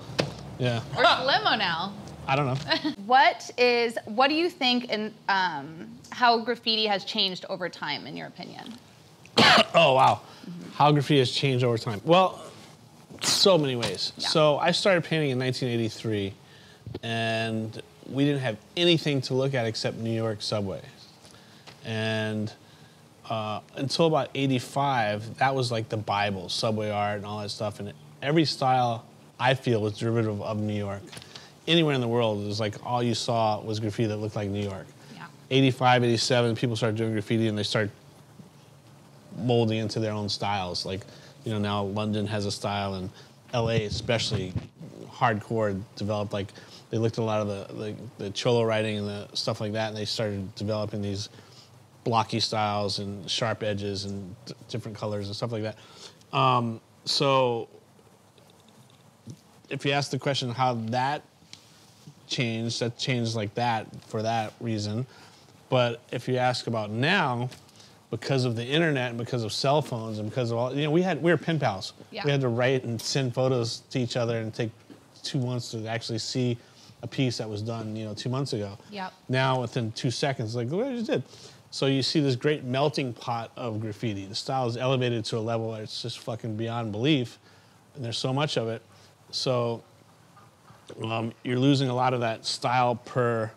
S3: Yeah.
S4: Where's the limo now?
S3: I don't know.
S4: What do you think in how graffiti has changed over time, in your opinion?
S3: Oh, wow. How graffiti has changed over time. Well, so many ways.
S4: Yeah.
S3: So I started painting in 1983, and we didn't have anything to look at except New York subway. And until about 85, that was like the Bible, subway art and all that stuff. And every style, I feel, was derivative of New York. Anywhere in the world, it was like all you saw was graffiti that looked like New York.
S4: Yeah.
S3: 85, 87, people started doing graffiti, and they started molding into their own styles. Like, you know, now London has a style, and LA especially, hardcore developed, like, they looked at a lot of the cholo writing and the stuff like that, and they started developing these blocky styles and sharp edges and different colors and stuff like that. So if you ask the question how that changed like that for that reason. But if you ask about now, because of the internet and because of cell phones and because of all, you know, we were pen pals.
S4: Yeah.
S3: We had to write and send photos to each other and take 2 months to actually see a piece that was done, you know, 2 months ago.
S4: Yep.
S3: Now within 2 seconds, like, look what I just did. So you see this great melting pot of graffiti. The style is elevated to a level where it's just fucking beyond belief, and there's so much of it. So you're losing a lot of that style per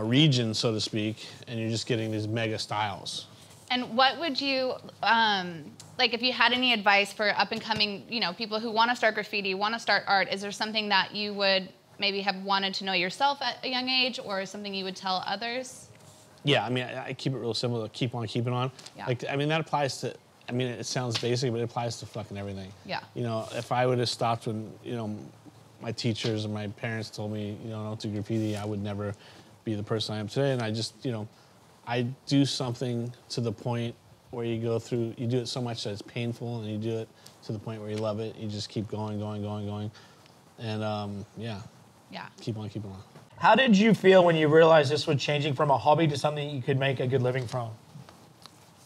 S3: region, so to speak, and you're just getting these mega styles.
S4: And what would you, like if you had any advice for up and coming, you know, people who want to start graffiti, want to start art, is there something that you would maybe have wanted to know yourself at a young age, or something you would tell others?
S3: Yeah, I mean, I keep it real simple, keep on keeping on.
S4: Yeah.
S3: Like, I mean, that applies to, I mean, it sounds basic, but it applies to fucking everything.
S4: Yeah.
S3: You know, if I would have stopped when, you know, my teachers and my parents told me, you know, don't do graffiti, I would never be the person I am today. And I just, you know, I do something to the point where you go through, you do it so much that it's painful, and you do it to the point where you love it. You just keep going. And yeah.
S4: Yeah.
S3: Keep on keeping on.
S1: How did you feel when you realized this was changing from a hobby to something you could make a good living from?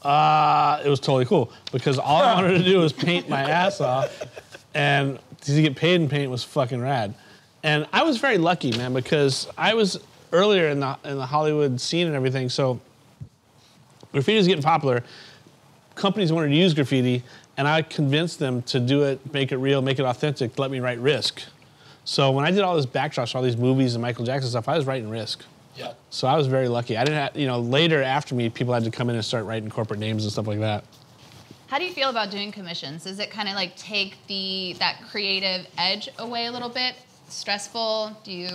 S3: It was totally cool, because all I wanted to do was paint my ass off, and to get paid in paint was fucking rad. And I was very lucky, man, because I was earlier in the Hollywood scene and everything, so graffiti was getting popular. Companies wanted to use graffiti, and I convinced them to do it, make it real, make it authentic, to let me write Risk. So when I did all this backdrops, all these movies and Michael Jackson stuff, I was writing Risk.
S1: Yeah.
S3: So I was very lucky. I didn't have, you know, later after me, people had to come in and start writing corporate names and stuff like that.
S4: How do you feel about doing commissions? Does it kind of like take that creative edge away a little bit? Stressful? Do you?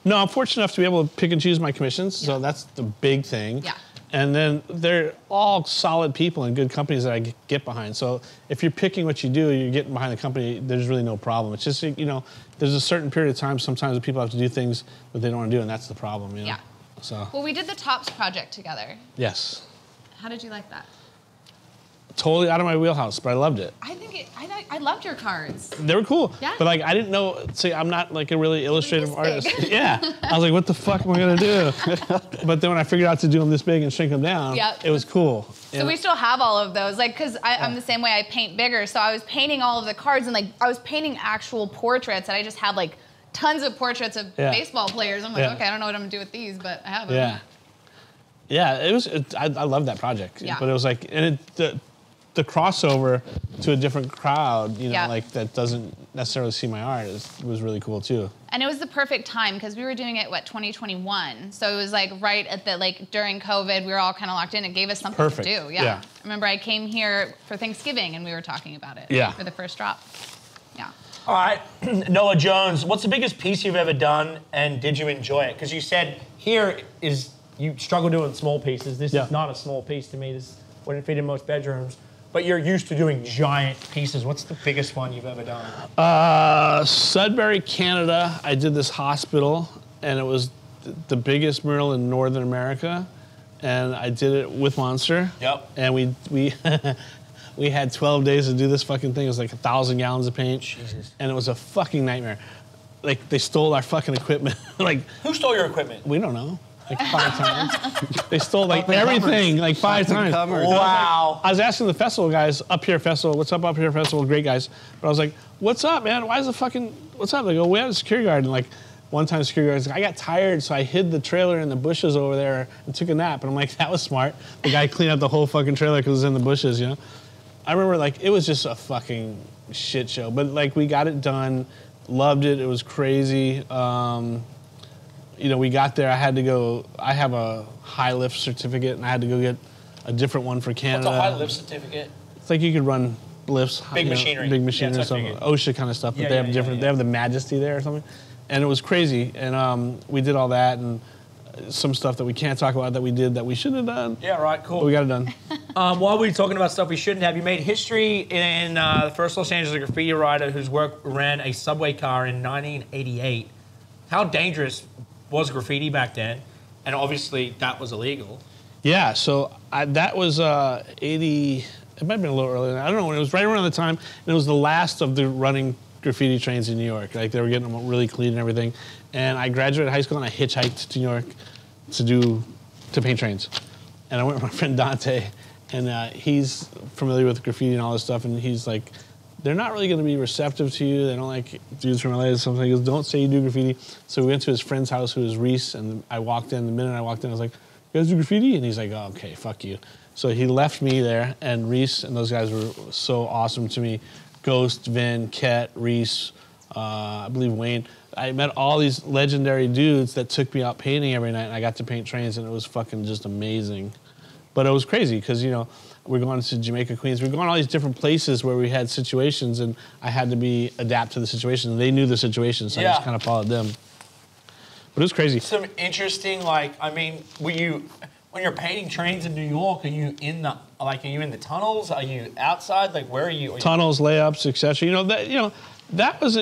S3: No, I'm fortunate enough to be able to pick and choose my commissions, so that's the big thing.
S4: Yeah.
S3: And then they're all solid people and good companies that I get behind. So if you're picking what you do, you're getting behind the company, there's really no problem. It's just, you know, there's a certain period of time sometimes that people have to do things that they don't want to do, and that's the problem, you know?
S4: Yeah.
S3: So.
S4: Well, we did the Tops project together.
S3: Yes.
S4: How did you like that?
S3: Totally out of my wheelhouse, but I loved it.
S4: I loved your cards.
S3: They were cool.
S4: Yeah.
S3: But like, I didn't know, see, I'm not like a really illustrative
S4: this
S3: artist.
S4: big.
S3: Yeah. I was like, what the fuck am I gonna do? But then when I figured out to do them this big and shrink them down,
S4: Yep.
S3: it was cool.
S4: So we still have all of those, like, cause I'm the same way, I paint bigger. So I was painting all of the cards, and like, I was painting actual portraits, and I just have like tons of portraits of baseball players. I'm like, okay, I don't know what I'm gonna do with these, but I have them.
S3: Yeah. Yeah, I love that project.
S4: Yeah.
S3: But it was like, and the crossover to a different crowd, you know, like that doesn't necessarily see my art, was really cool too.
S4: And it was the perfect time, because we were doing it, 2021? So it was like right at the, like during COVID, we were all kind of locked in. It gave us something to do. Yeah. I remember I came here for Thanksgiving, and we were talking about it for the first drop. Yeah.
S1: All right, Noah Jones, what's the biggest piece you've ever done, and did you enjoy it? Because you said here is you struggle doing small pieces. This is not a small piece to me. This wouldn't fit in most bedrooms. But you're used to doing giant pieces. What's the biggest one you've ever done?
S3: Sudbury, Canada. I did this hospital, and it was the biggest mural in Northern America. And I did it with Monster.
S1: Yep.
S3: And we we had 12 days to do this fucking thing. It was like 1,000 gallons of paint.
S1: Jesus.
S3: And it was a fucking nightmare. Like, they stole our fucking equipment. Like,
S1: who stole your equipment?
S3: we don't know. Like 5 times. They stole like everything, like 5 times.
S1: Wow.
S3: I was asking the festival guys, Up Here Festival, what's up Here Festival, great guys. But I was like, what's up, man? Why is the fucking, what's up? They go, we have a security guard. And like, one time security guard's like, I got tired, so I hid the trailer in the bushes over there and took a nap. And I'm like, that was smart. The guy cleaned out the whole fucking trailer because it was in the bushes, you know? I remember like, it was just a fucking shit show. But like, we got it done, loved it, it was crazy. You know, we got there, I had to go, I have a high lift certificate, and I had to go get a different one for Canada.
S1: What's a high lift certificate?
S3: It's like you could run lifts.
S1: Big machinery.
S3: Big machinery
S1: Yeah,
S3: or something. OSHA kind of stuff, but they have different, they have the Majesty there or something. And it was crazy, and we did all that, and some stuff that we can't talk about that we did that we shouldn't have done.
S1: Yeah, right, cool.
S3: But we got it done.
S1: While we're talking about stuff we shouldn't have, you made history in the first Los Angeles graffiti writer whose work ran a subway car in 1988. How dangerous was graffiti back then? And obviously that was illegal.
S3: Yeah, so that was 80, it might have been a little earlier. I don't know when, it was right around the time, and it was the last of the running graffiti trains in New York. Like, they were getting them really clean and everything. And I graduated high school and I hitchhiked to New York to paint trains. And I went with my friend Dante, and he's familiar with graffiti and all this stuff, and he's like, they're not really going to be receptive to you. They don't like dudes from LA or something. He goes, don't say you do graffiti. So we went to his friend's house, who was Reese, and I walked in. The minute I walked in, I was like, you guys do graffiti? And he's like, oh, okay, fuck you. So he left me there, and Reese and those guys were so awesome to me. Ghost, Vin, Ket, Reese, I believe Wayne. I met all these legendary dudes that took me out painting every night, and I got to paint trains, and it was fucking just amazing. But it was crazy, because, you know, we're going to Jamaica, Queens. We're going all these different places where we had situations, and I had to adapt to the situation. They knew the situation, so I just kind of followed them. But it was crazy.
S1: Some interesting, like, I mean, when you're painting trains in New York, are you in the tunnels? Are you outside? Like, where are you? Tunnels,
S3: layups, etc. That was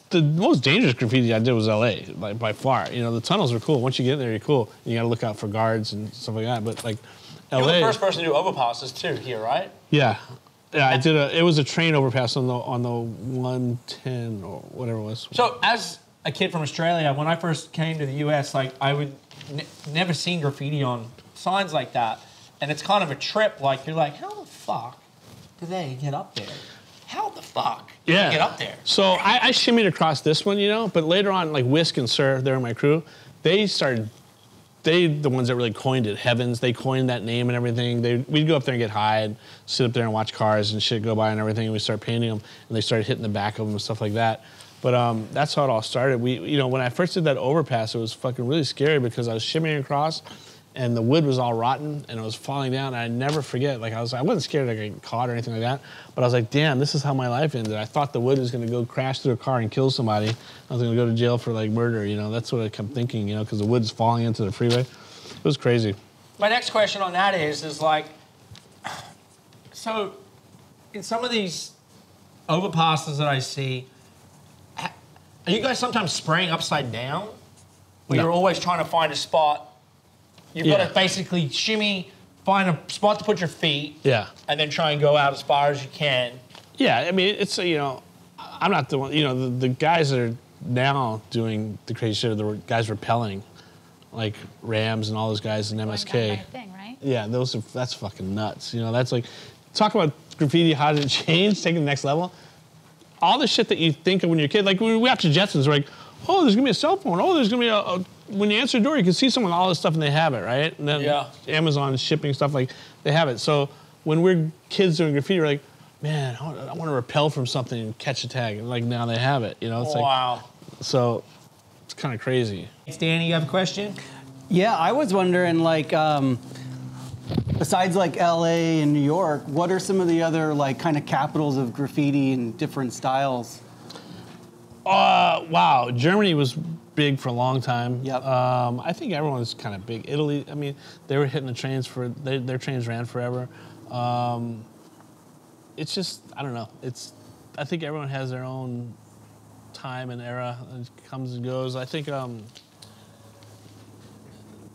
S3: the most dangerous graffiti I did was LA, like, by far. You know, the tunnels are cool. Once you get in there, you're cool. You got to look out for guards and stuff like that. But like, LA.
S1: You were the first person to do overpasses too here, right?
S3: Yeah, I did it was a train overpass on the 110 or whatever it was.
S1: So as a kid from Australia, when I first came to the US, like, I would never seen graffiti on signs like that, and it's kind of a trip. Like, you're like, how the fuck do they get up there? How the fuck do they get up there?
S3: So I shimmied across this one, you know, but later on, like Whisk and Sir, they're my crew. They the ones that really coined it. Heavens, they coined that name and everything. We'd go up there and get high and sit up there and watch cars and shit go by and everything, and we start painting them, and they started hitting the back of them and stuff like that. But that's how it all started. When I first did that overpass, it was fucking really scary because I was shimmying across, and the wood was all rotten, and it was falling down, and I never forget. Like, I wasn't scared to get caught or anything like that, but I was like, damn, this is how my life ended. I thought the wood was gonna go crash through a car and kill somebody. I was gonna go to jail for, like, murder, you know? That's what I kept thinking, you know, because the wood's falling into the freeway. It was crazy.
S1: My next question on that is like, so in some of these overpasses that I see, are you guys sometimes spraying upside down? Where you're always trying to find a spot. You've got to basically shimmy, find a spot to put your feet, and then try and go out as far as you can.
S3: Yeah, I mean, it's, you know, I'm not the one, you know, the guys that are now doing the crazy shit are the guys rappelling, like Rams and all those guys in MSK.
S4: Thing, right?
S3: Yeah, that's fucking nuts. You know, that's like, talk about graffiti, how did it change, taking the next level. All the shit that you think of when you're a kid, like when we watch the Jetsons, we're like, oh, there's gonna be a cell phone. Oh, there's gonna be when you answer the door, you can see someone, all this stuff, and they have it, right? And then Amazon shipping stuff, like, they have it. So when we're kids doing graffiti, we're like, man, I want to rappel from something and catch a tag. And like, now they have it, you know? It's
S1: wow.
S3: So it's kind of crazy.
S1: Danny, you have a question?
S2: Yeah, I was wondering, like, Besides like LA and New York, what are some of the other like kind of capitals of graffiti in different styles?
S3: Wow, Germany was big for a long time.
S2: Yep.
S3: I think everyone's kind of big. Italy, I mean, they were hitting the trains their trains ran forever. It's just, I don't know. I think everyone has their own time and era. It comes and goes. I think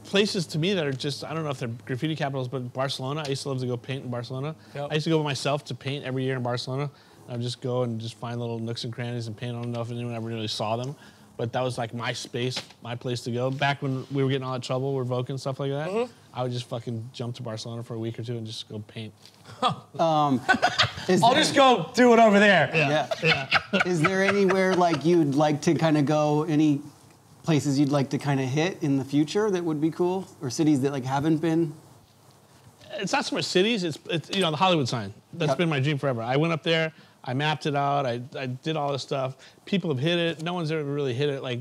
S3: places to me that are just, I don't know if they're graffiti capitals, but Barcelona. I used to love to go paint in Barcelona.
S1: Yep.
S3: I used to go by myself to paint every year in Barcelona. I would just go and just find little nooks and crannies and paint. I don't know if anyone ever really saw them, but that was like my space, my place to go. Back when we were getting all that trouble, we're Voking, stuff like that, I would just fucking jump to Barcelona for a week or two and just go paint.
S1: I'll just go do it over there.
S2: Yeah. Is there anywhere like you'd like to kind of go, any places you'd like to kind of hit in the future that would be cool? Or cities that like haven't been?
S3: It's not so much cities, it's the Hollywood sign. That's been my dream forever. I went up there, I mapped it out, I did all this stuff. People have hit it. No one's ever really hit it like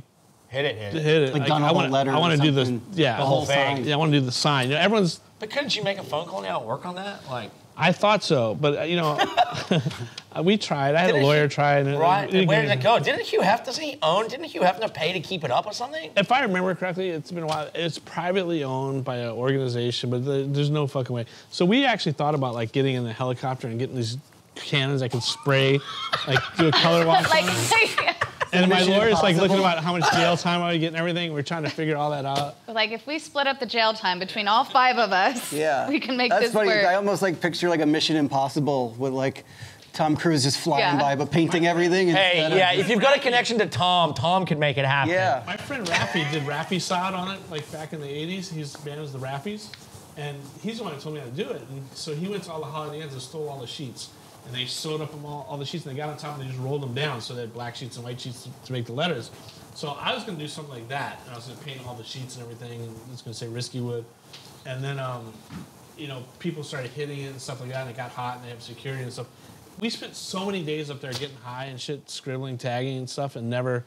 S1: Hit it.
S2: Like done all the letters.
S3: I want to do the
S1: whole thing.
S3: Yeah, I want to do the sign.
S1: But couldn't you make a phone call now and work on that? Like,
S3: I thought so, but we tried. I had a lawyer try. And
S1: right. And where did it go? Didn't Hugh Hefner to pay to keep it up or something?
S3: If I remember correctly, it's been a while. It's privately owned by an organization, but there's no fucking way. So we actually thought about like getting in the helicopter and getting these cannons I could spray, like do a color wash. And my lawyer's like looking about how much jail time I would get and everything. We're trying to figure all that out.
S4: Like if we split up the jail time between all 5 of us, we can make this
S2: funny.
S4: work.
S2: I almost like picture like a Mission Impossible with like Tom Cruise just flying by but painting everything.
S1: If you've got a connection to Tom could make it happen.
S2: Yeah.
S3: My friend Raffy did Raffy sod on it like back in the 80s. His band was the Raffies. And he's the one who told me how to do it. And so he went to all the Holiday Inns and stole all the sheets. And they sewed up them all the sheets, and they got on top, and they just rolled them down so they had black sheets and white sheets to make the letters. So I was going to do something like that, and I was going to paint all the sheets and everything, and it's going to say Risky Wood. And then, people started hitting it and stuff like that, and it got hot, and they have security and stuff. We spent so many days up there getting high and shit, scribbling, tagging and stuff, and never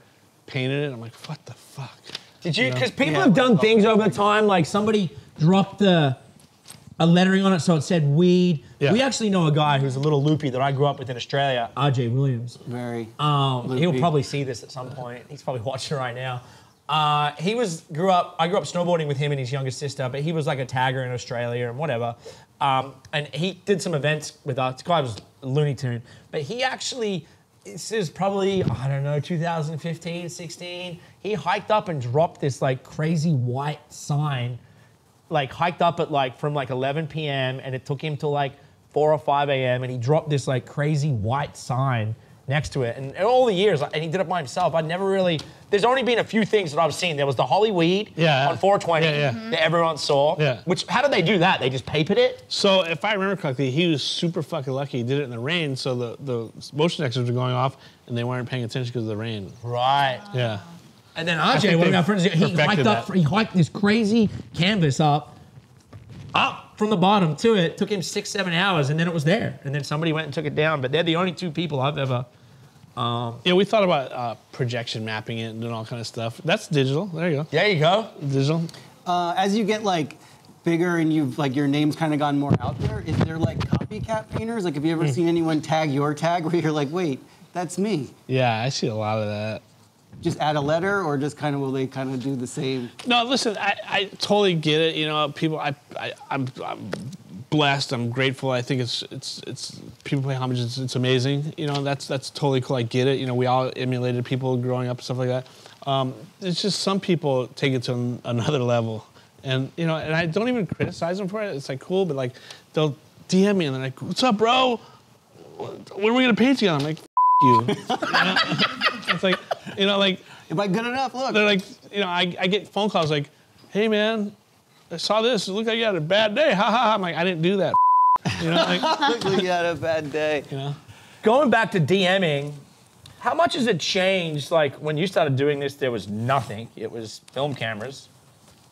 S3: painted it. I'm like, what the fuck?
S1: Did you? Because people have done things over the time, like somebody dropped a lettering on it so it said weed. Yeah. We actually know a guy who's a little loopy that I grew up with in Australia, RJ Williams.
S2: Very
S1: he'll probably see this at some point. He's probably watching right now. I grew up snowboarding with him and his younger sister, but he was like a tagger in Australia and whatever. And he did some events with us. This guy was a Looney Tune. But he actually, this is probably, 2015, 16. He hiked up and dropped this like crazy white sign, like hiked up at from 11 p.m. and it took him till 4 or 5 a.m. and he dropped this like crazy white sign next to it. And all the years, and he did it by himself. There's only been a few things that I've seen. There was the Holly Weed on 420 that everyone saw. Yeah. Which, how did they do that? They just papered it?
S3: So if I remember correctly, he was super fucking lucky. He did it in the rain, so the motion detectors were going off and they weren't paying attention because of the rain.
S1: Right.
S3: Yeah.
S1: And then RJ, one of our friends, he hiked this crazy canvas up from the bottom to it. Took him 6-7 hours, and then it was there. And then somebody went and took it down. But they're the only 2 people I've ever.
S3: We thought about projection mapping it and doing all kind of stuff. That's digital. There you go.
S1: There you go.
S3: Digital.
S2: As you get bigger and you've your name's kind of gone more out there, is there copycat painters? Have you ever seen anyone tag your tag where you're like, wait, that's me?
S3: Yeah, I see a lot of that.
S2: Just add a letter, or just will they do the same?
S3: No, listen, I totally get it. People, I'm blessed. I'm grateful. I think it's people pay homage. It's amazing. That's totally cool. I get it. We all emulated people growing up and stuff like that. It's just some people take it to another level, and and I don't even criticize them for it. It's cool, but they'll DM me and they're like, "What's up, bro? When are we gonna paint together?" I'm like, F you. It's
S2: am I good enough? Look.
S3: They're I get phone calls like, hey man, I saw this. It looked like you had a bad day. Ha ha ha. I'm like, I didn't do that.
S2: Looked like you had a bad day.
S1: Going back to DMing, how much has it changed? When you started doing this, there was nothing. It was film cameras,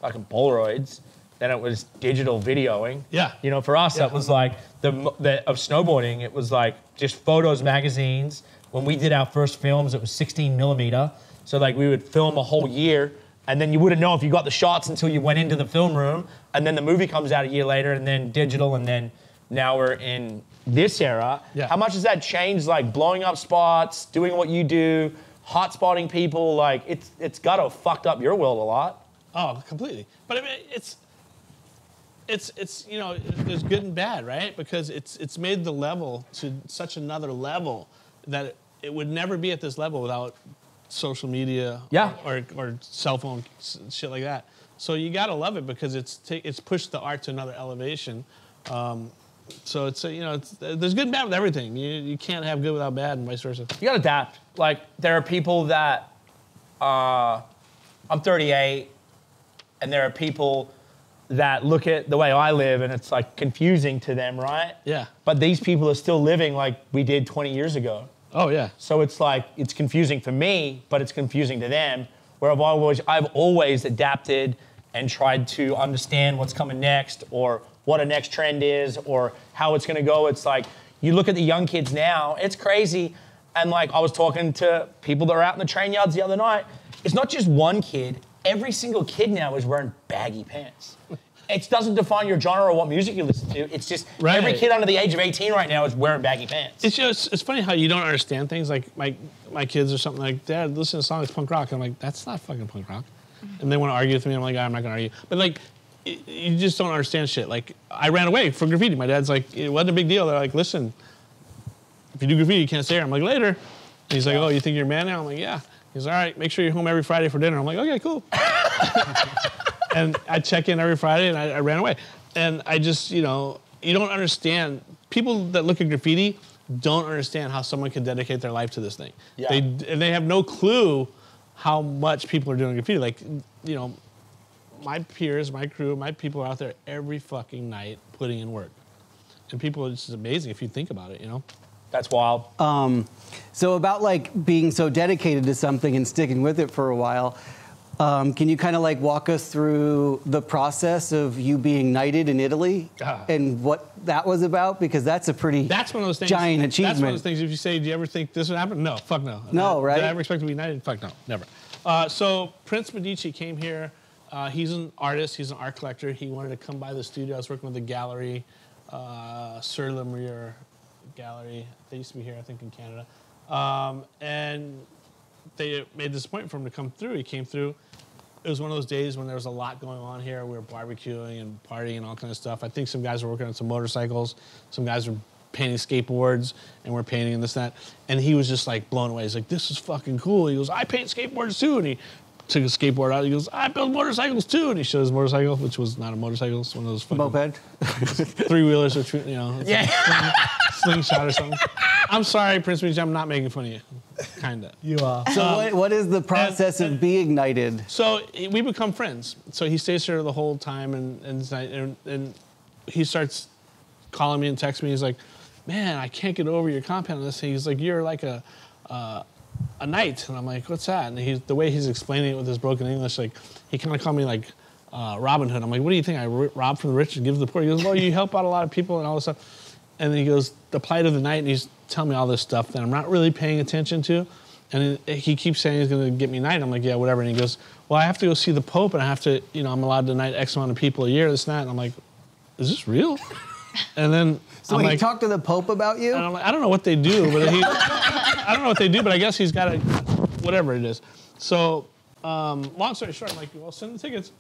S1: fucking Polaroids. Then it was digital videoing.
S3: Yeah.
S1: For us, that was of snowboarding. It was just photos, magazines. When we did our first films, it was 16 millimeter. So we would film a whole year And then you wouldn't know if you got the shots until you went into the film room, and then the movie comes out a year later, and then digital, and then now we're in this era.
S3: Yeah.
S1: How much has that changed, like blowing up spots, doing what you do, hot spotting people? Like it's got to fucked up your world a lot.
S3: Oh, completely. But I mean, it's you know, there's good and bad, right? Because it's made the level to such another level that it would never be at this level without social media, or cell phone shit like that. So you gotta love it because it's pushed the art to another elevation. So it's you know, there's good and bad with everything. You can't have good without bad, and vice versa.
S1: You gotta adapt. Like there are people that I'm 38, and there are people that look at the way I live and it's like confusing to them, right?
S3: Yeah.
S1: But these people are still living like we did 20 years ago.
S3: Oh yeah.
S1: So it's like, it's confusing for me, but it's confusing to them, where I've always adapted and tried to understand what's coming next, or what a next trend is, or how it's gonna go. It's like, you look at the young kids now, it's crazy. And like, I was talking to people that are out in the train yards the other night. It's not just one kid. Every single kid now is wearing baggy pants. It doesn't define your genre or what music you listen to. It's just every kid under the age of 18 right now is wearing baggy pants.
S3: It's just, it's funny how you don't understand things. Like my kids or something like, Dad, listen to a song that's punk rock. I'm like, that's not fucking punk rock. And they want to argue with me. I'm like, I'm not gonna argue. But like, you just don't understand shit. Like, I ran away from graffiti. My dad's like, it wasn't a big deal. They're like, listen, if you do graffiti, you can't stay here. I'm like, later. And he's like, oh, you think you're a man now? I'm like, yeah. He's all right, make sure you're home every Friday for dinner. I'm like, okay, cool. And I check in every Friday, and I ran away. And I just, you know, you don't understand. People that look at graffiti don't understand how someone can dedicate their life to this thing. Yeah. They have no clue how much people are doing graffiti. Like, you know, my peers, my crew, my people are out there every fucking night putting in work. And people, it's just amazing if you think about it, you know?
S1: That's wild.
S2: So about like being so dedicated to something and sticking with it for a while, can you kind of like walk us through the process of you being knighted in Italy and what that was about? Because that's a pretty
S3: one of those things,
S2: giant achievement.
S3: That's one of those things, if you say, do you ever think this would happen? No, fuck no.
S2: No, right?
S3: Did I ever expect to be knighted? Fuck no, never. So Prince Medici came here. He's an artist, he's an art collector. He wanted to come by the studio. I was working with the gallery, Sur Le Mur Gallery. They used to be here, I think, in Canada. And they made this appointment for him to come through. He came through. It was one of those days when there was a lot going on here. We were barbecuing and partying and all kind of stuff. I think some guys were working on some motorcycles. Some guys were painting skateboards, and we're painting and this and that. And he was just like blown away. He's like, this is fucking cool. He goes, I paint skateboards too. And he took a skateboard out. He goes, I build motorcycles too. And he showed his motorcycle, which was not a motorcycle. It's one of those fucking
S2: moped,
S3: three-wheelers, or you know, slingshot or something. I'm sorry, Prince Medici, I'm not making fun of you. Kinda.
S1: You are.
S2: So what is the process of being knighted?
S3: So we become friends. So he stays here the whole time, and he starts calling me and texting me. He's like, man, I can't get over your comment on this thing. He's like, you're like a knight. And I'm like, what's that? And the way he's explaining it with his broken English, like, he kind of called me like Robin Hood. I'm like, what do you think? I rob from the rich and give to the poor? He goes, well, you help out a lot of people and all this stuff. And then he goes, the plight of the knight, and he's telling me all this stuff that I'm not really paying attention to. And he keeps saying he's going to get me knighted. I'm like, yeah, whatever. And he goes, well, I have to go see the Pope, and I have to, you know, I'm allowed to knight X amount of people a year, this and that. And I'm like, is this real? And then
S2: so he talked to the Pope about you?
S3: And I'm like, I don't know what they do, but I don't know what they do, but I guess he's got a, whatever it is. So, long story short, I'm like, well, send the tickets.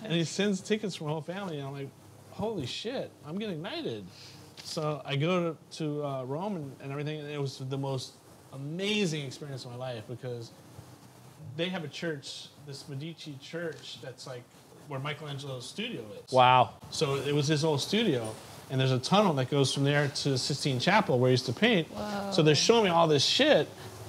S3: And he sends tickets from the whole family, and I'm like, holy shit, I'm getting knighted. So I go to Rome and everything, and it was the most amazing experience of my life, because they have a church, this Medici church, that's like where Michelangelo's studio is.
S1: Wow.
S3: So it was his old studio, and there's a tunnel that goes from there to the Sistine Chapel where he used to paint.
S4: Whoa.
S3: So they're showing me all this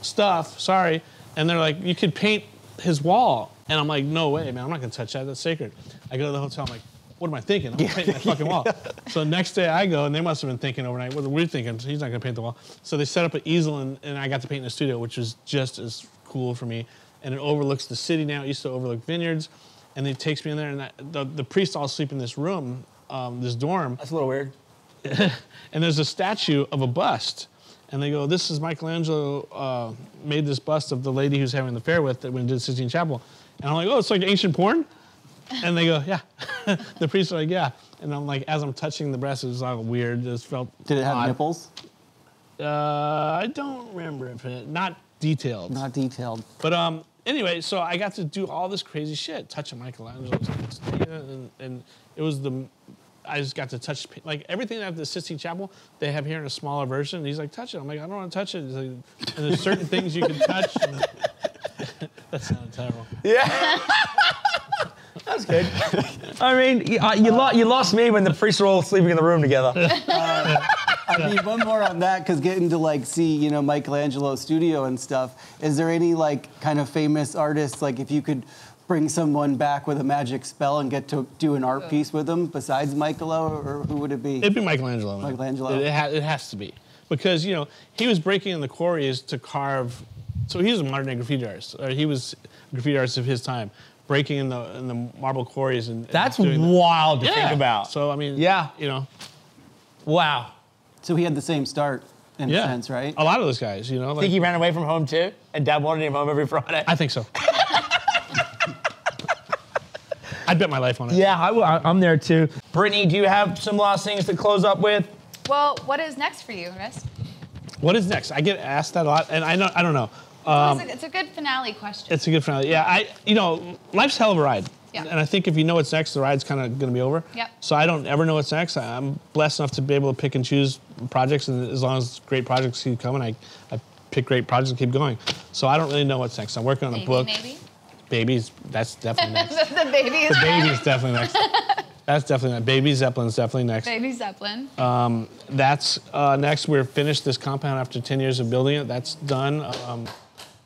S3: stuff, and they're like, you could paint his wall. And I'm like, no way, man, I'm not gonna touch that, that's sacred. I go to the hotel, I'm like, what am I thinking? I'm gonna paint that fucking wall. So next day I go, and they must have been thinking overnight, what are we thinking? He's not gonna paint the wall. So they set up an easel, and I got to paint in the studio, which was just as cool for me. And it overlooks the city now. It used to overlook vineyards. And he takes me in there, and the priests all sleep in this room, this dorm.
S1: That's a little weird.
S3: And there's a statue of a bust. And they go, this is Michelangelo made this bust of the lady who's having the affair with that when he did Sistine Chapel. And I'm like, oh, it's like ancient porn? And they go, yeah. The priests are like, yeah. And I'm like, as I'm touching the breast, it was all weird. It just felt
S2: Did it have
S3: odd.
S2: nipples?
S3: I don't remember if not detailed.
S2: Not detailed.
S3: But anyway, so I got to do all this crazy shit, touching Michelangelo's and it was I just got to touch, like everything at the Sistine Chapel, they have here in a smaller version. And he's like, touch it. I'm like, I don't want to touch it. He's like, and there's certain things you can touch. And that sounded terrible.
S1: Yeah. That's good. I mean, you lost me when the priests were all sleeping in the room together.
S2: I mean, one more on that, because getting to like see, you know, Michelangelo's studio and stuff. Is there any like kind of famous artists, like if you could bring someone back with a magic spell and get to do an art piece with them besides Michelangelo, or who would it be?
S3: It'd be Michelangelo. Man.
S2: Michelangelo.
S3: It has to be. Because, you know, he was breaking in the quarries to carve. So he was a modern day graffiti artist. Or he was a graffiti artist of his time, breaking in the marble quarries.
S1: That's
S3: doing
S1: wild to think about.
S3: So, I mean,
S1: yeah.
S3: You know.
S1: Wow.
S2: So he had the same start in a sense, right?
S3: A lot of those guys, you know. Like,
S1: Think he ran away from home too? And Dad wanted him home every Friday?
S3: I think so. I'd bet my life on it.
S1: Yeah, I'm there too. Brittany, do you have some last things to close up with?
S4: Well, what is next for you, Risk?
S3: What is next? I get asked that a lot, and I don't know.
S4: It's a good finale question.
S3: It's a good finale. Yeah, you know, life's a hell of a ride.
S4: Yeah.
S3: And I think if you know what's next, the ride's kind of going to be over.
S4: Yep.
S3: So I don't ever know what's next. I'm blessed enough to be able to pick and choose projects, and as long as great projects keep coming, I pick great projects and keep going. So I don't really know what's next. I'm working on a book.
S4: Maybe?
S3: Babies, that's definitely next.
S4: The baby is
S3: The baby's definitely next. That's definitely next. Baby Zeppelin's definitely next.
S4: Baby Zeppelin.
S3: That's next. We're finished this compound after 10 years of building it. That's done.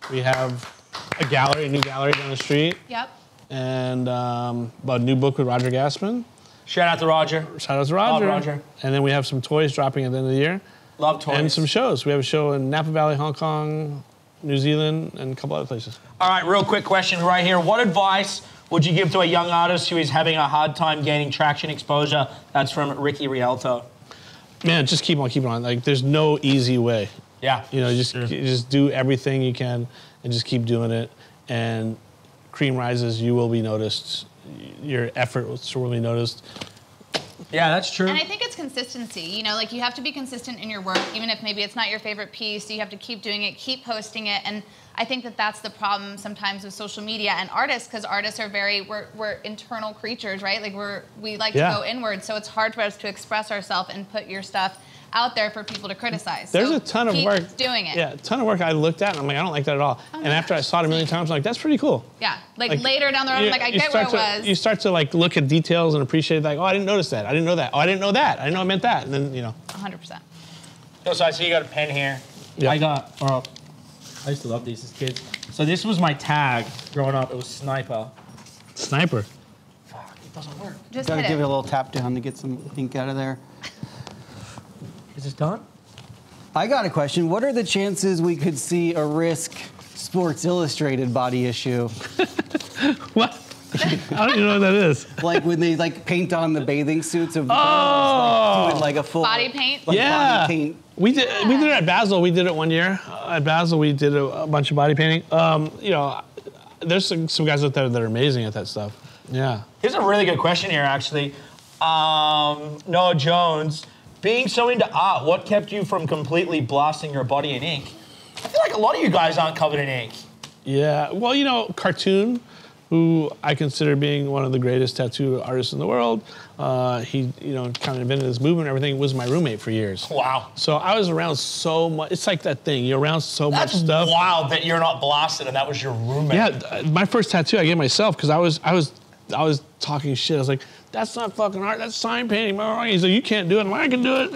S3: We have a new gallery down the street.
S4: Yep.
S3: And a new book with Roger Gassman.
S1: Shout out to Roger.
S3: Shout out to Roger.
S1: Love Roger.
S3: And then we have some toys dropping at the end of the year.
S1: Love toys.
S3: And some shows. We have a show in Napa Valley, Hong Kong, New Zealand, and a couple other places.
S1: All right, real quick question right here. What advice would you give to a young artist who is having a hard time gaining traction exposure? That's from Ricky Rialto.
S3: Man, just keep on keeping on. Like, there's no easy way.
S1: Yeah.
S3: You know, just do everything you can and just keep doing it. And cream rises, you will be noticed. Your effort will be noticed.
S1: Yeah, that's true.
S4: And I think it's consistency. You know, like you have to be consistent in your work, even if maybe it's not your favorite piece. You have to keep doing it, keep posting it. And I think that that's the problem sometimes with social media and artists, because artists are we're internal creatures, right? Like we like to go inward. So it's hard for us to express ourselves and put your stuff out there for people to criticize.
S3: There's
S4: so
S3: a ton of
S4: keep
S3: work.
S4: doing it.
S3: Yeah, a ton of work I looked at, and I'm like, I don't like that at all.
S4: Oh
S3: and after I saw it a million times, I'm like, that's pretty cool.
S4: Yeah, like later down the road, I'm like, I get where it was.
S3: You start to like look at details and appreciate, like, oh, I didn't notice that. I didn't know that. Oh, I didn't know that. I didn't know I meant that. And then, you know.
S4: 100%.
S1: So I see you got a pen here.
S3: Yeah.
S1: I used to love these as kids. So this was my tag growing up. It was Sniper.
S3: Sniper.
S1: Fuck, it doesn't work.
S4: Just
S2: Gotta
S4: hit
S2: give
S4: it.
S2: it a little tap down to get some ink out of there.
S1: Is this done?
S2: I got a question. What are the chances we could see a Risk Sports Illustrated body issue?
S3: What? I don't even know what that is.
S2: Like when they like paint on the bathing suits of doing like a full
S4: Body paint?
S2: like
S3: Yeah.
S2: body paint.
S3: We did it at Basel. We did it one year. At Basel, we did a bunch of body painting. You know, there's some guys out there that are amazing at that stuff. Yeah.
S1: Here's a really good question here, actually. Noah Jones, being so into art, what kept you from completely blasting your body in ink? I feel like a lot of you guys aren't covered in ink.
S3: Yeah. Well, you know, Cartoon, who I consider being one of the greatest tattoo artists in the world, he, you know, kind of invented this movement and everything, was my roommate for years.
S1: Wow.
S3: So I was around so much. It's like that thing. You're around so much stuff.
S1: That's wild that you're not blasted and that was your roommate.
S3: Yeah, my first tattoo I gave myself because I was talking shit. I was like, that's not fucking art. That's sign painting. He's like, you can't do it. I'm like, I can do it.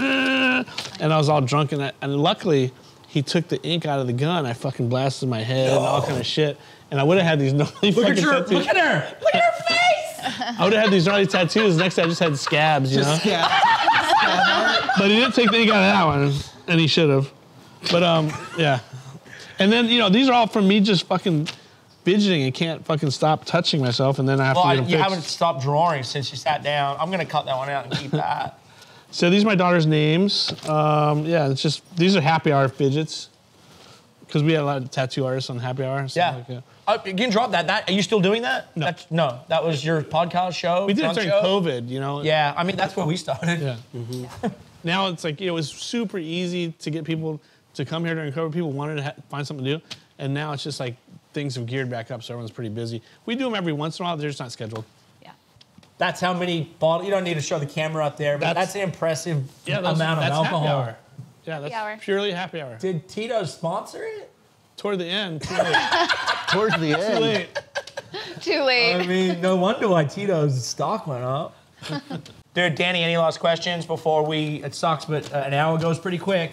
S3: And I was all drunk and luckily he took the ink out of the gun. I fucking blasted my head and all kind of shit. And I would have had these gnarly fucking tattoos.
S1: Look at her. Look at her face.
S3: I would have had these gnarly tattoos. Next day I just had scabs, you know? But he didn't take the ink out of that one, and he should have. But yeah. And then, you know, these are all from me just fucking fidgeting and can't fucking stop touching myself, and then I have to get them
S1: you
S3: fixed.
S1: haven't stopped drawing since you sat down. I'm gonna cut that one out and keep that.
S3: So these are my daughter's names. Yeah, it's just, these are happy hour fidgets. Because we had a lot of tattoo artists on happy hour. So
S1: Yeah. You can drop that. Are you still doing that?
S3: No.
S1: No, that was your podcast show?
S3: We did it
S1: drunk
S3: during
S1: show?
S3: COVID, you know?
S1: Yeah, I mean, that's where we started.
S3: Yeah. Now it's like, it was super easy to get people to come here during COVID. People wanted to find something to do. And now it's just like, things have geared back up, so everyone's pretty busy. We do them every once in a while, they're just not scheduled.
S4: Yeah.
S1: That's how many bottles, you don't need to show the camera up there, but that's an impressive amount of alcohol.
S3: Happy hour. Yeah, that's
S4: Happy hour.
S3: purely happy hour.
S1: Did Tito's sponsor it?
S3: Toward the end, too late.
S2: Towards the
S3: Too
S2: end.
S3: late.
S4: Too late.
S1: I mean, no wonder why Tito's stock went up. Dude, Danny, any last questions before it sucks, but an hour goes pretty quick.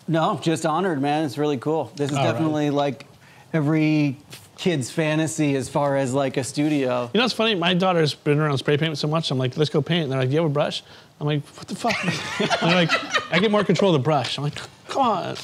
S2: No, just honored, man. It's really cool. This is definitely like every kid's fantasy as far as like a studio.
S3: You know what's funny? My daughter's been around spray paint so much, I'm like, let's go paint. And they're like, do you have a brush? I'm like, what the fuck? And they're like, I get more control of the brush. I'm like, come on.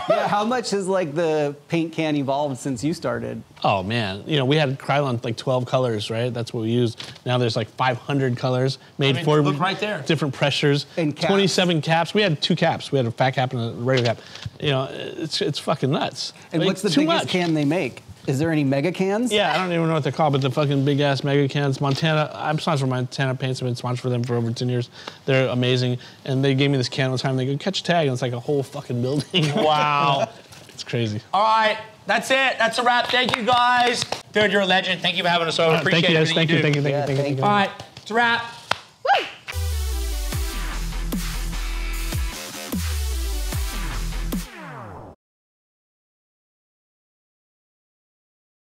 S2: Yeah, how much has like the paint can evolved since you started?
S3: Oh man, you know, we had Krylon like 12 colors, right? That's what we used. Now there's like 500 colors made for
S1: look right there.
S3: different pressures.
S2: And caps.
S3: 27 caps. We had 2 caps. We had a fat cap and a regular cap. You know, it's fucking nuts.
S2: And
S3: Like,
S2: what's the
S3: too
S2: biggest
S3: much.
S2: can they make? Is there any mega cans?
S3: Yeah, I don't even know what they're called, but the fucking big ass mega cans. Montana, I'm sponsored for Montana Paints. I've been sponsored for them for over 10 years. They're amazing. And they gave me this can one time. They go, catch a tag. And it's like a whole fucking building.
S1: Wow.
S3: It's crazy.
S1: All right, that's it. That's a wrap. Thank you, guys. Dude, you're a legend. Thank you for having us over. Appreciate
S3: Thank you, guys.
S1: everything
S3: Thank you.
S1: do.
S3: All
S1: All right, it's a wrap.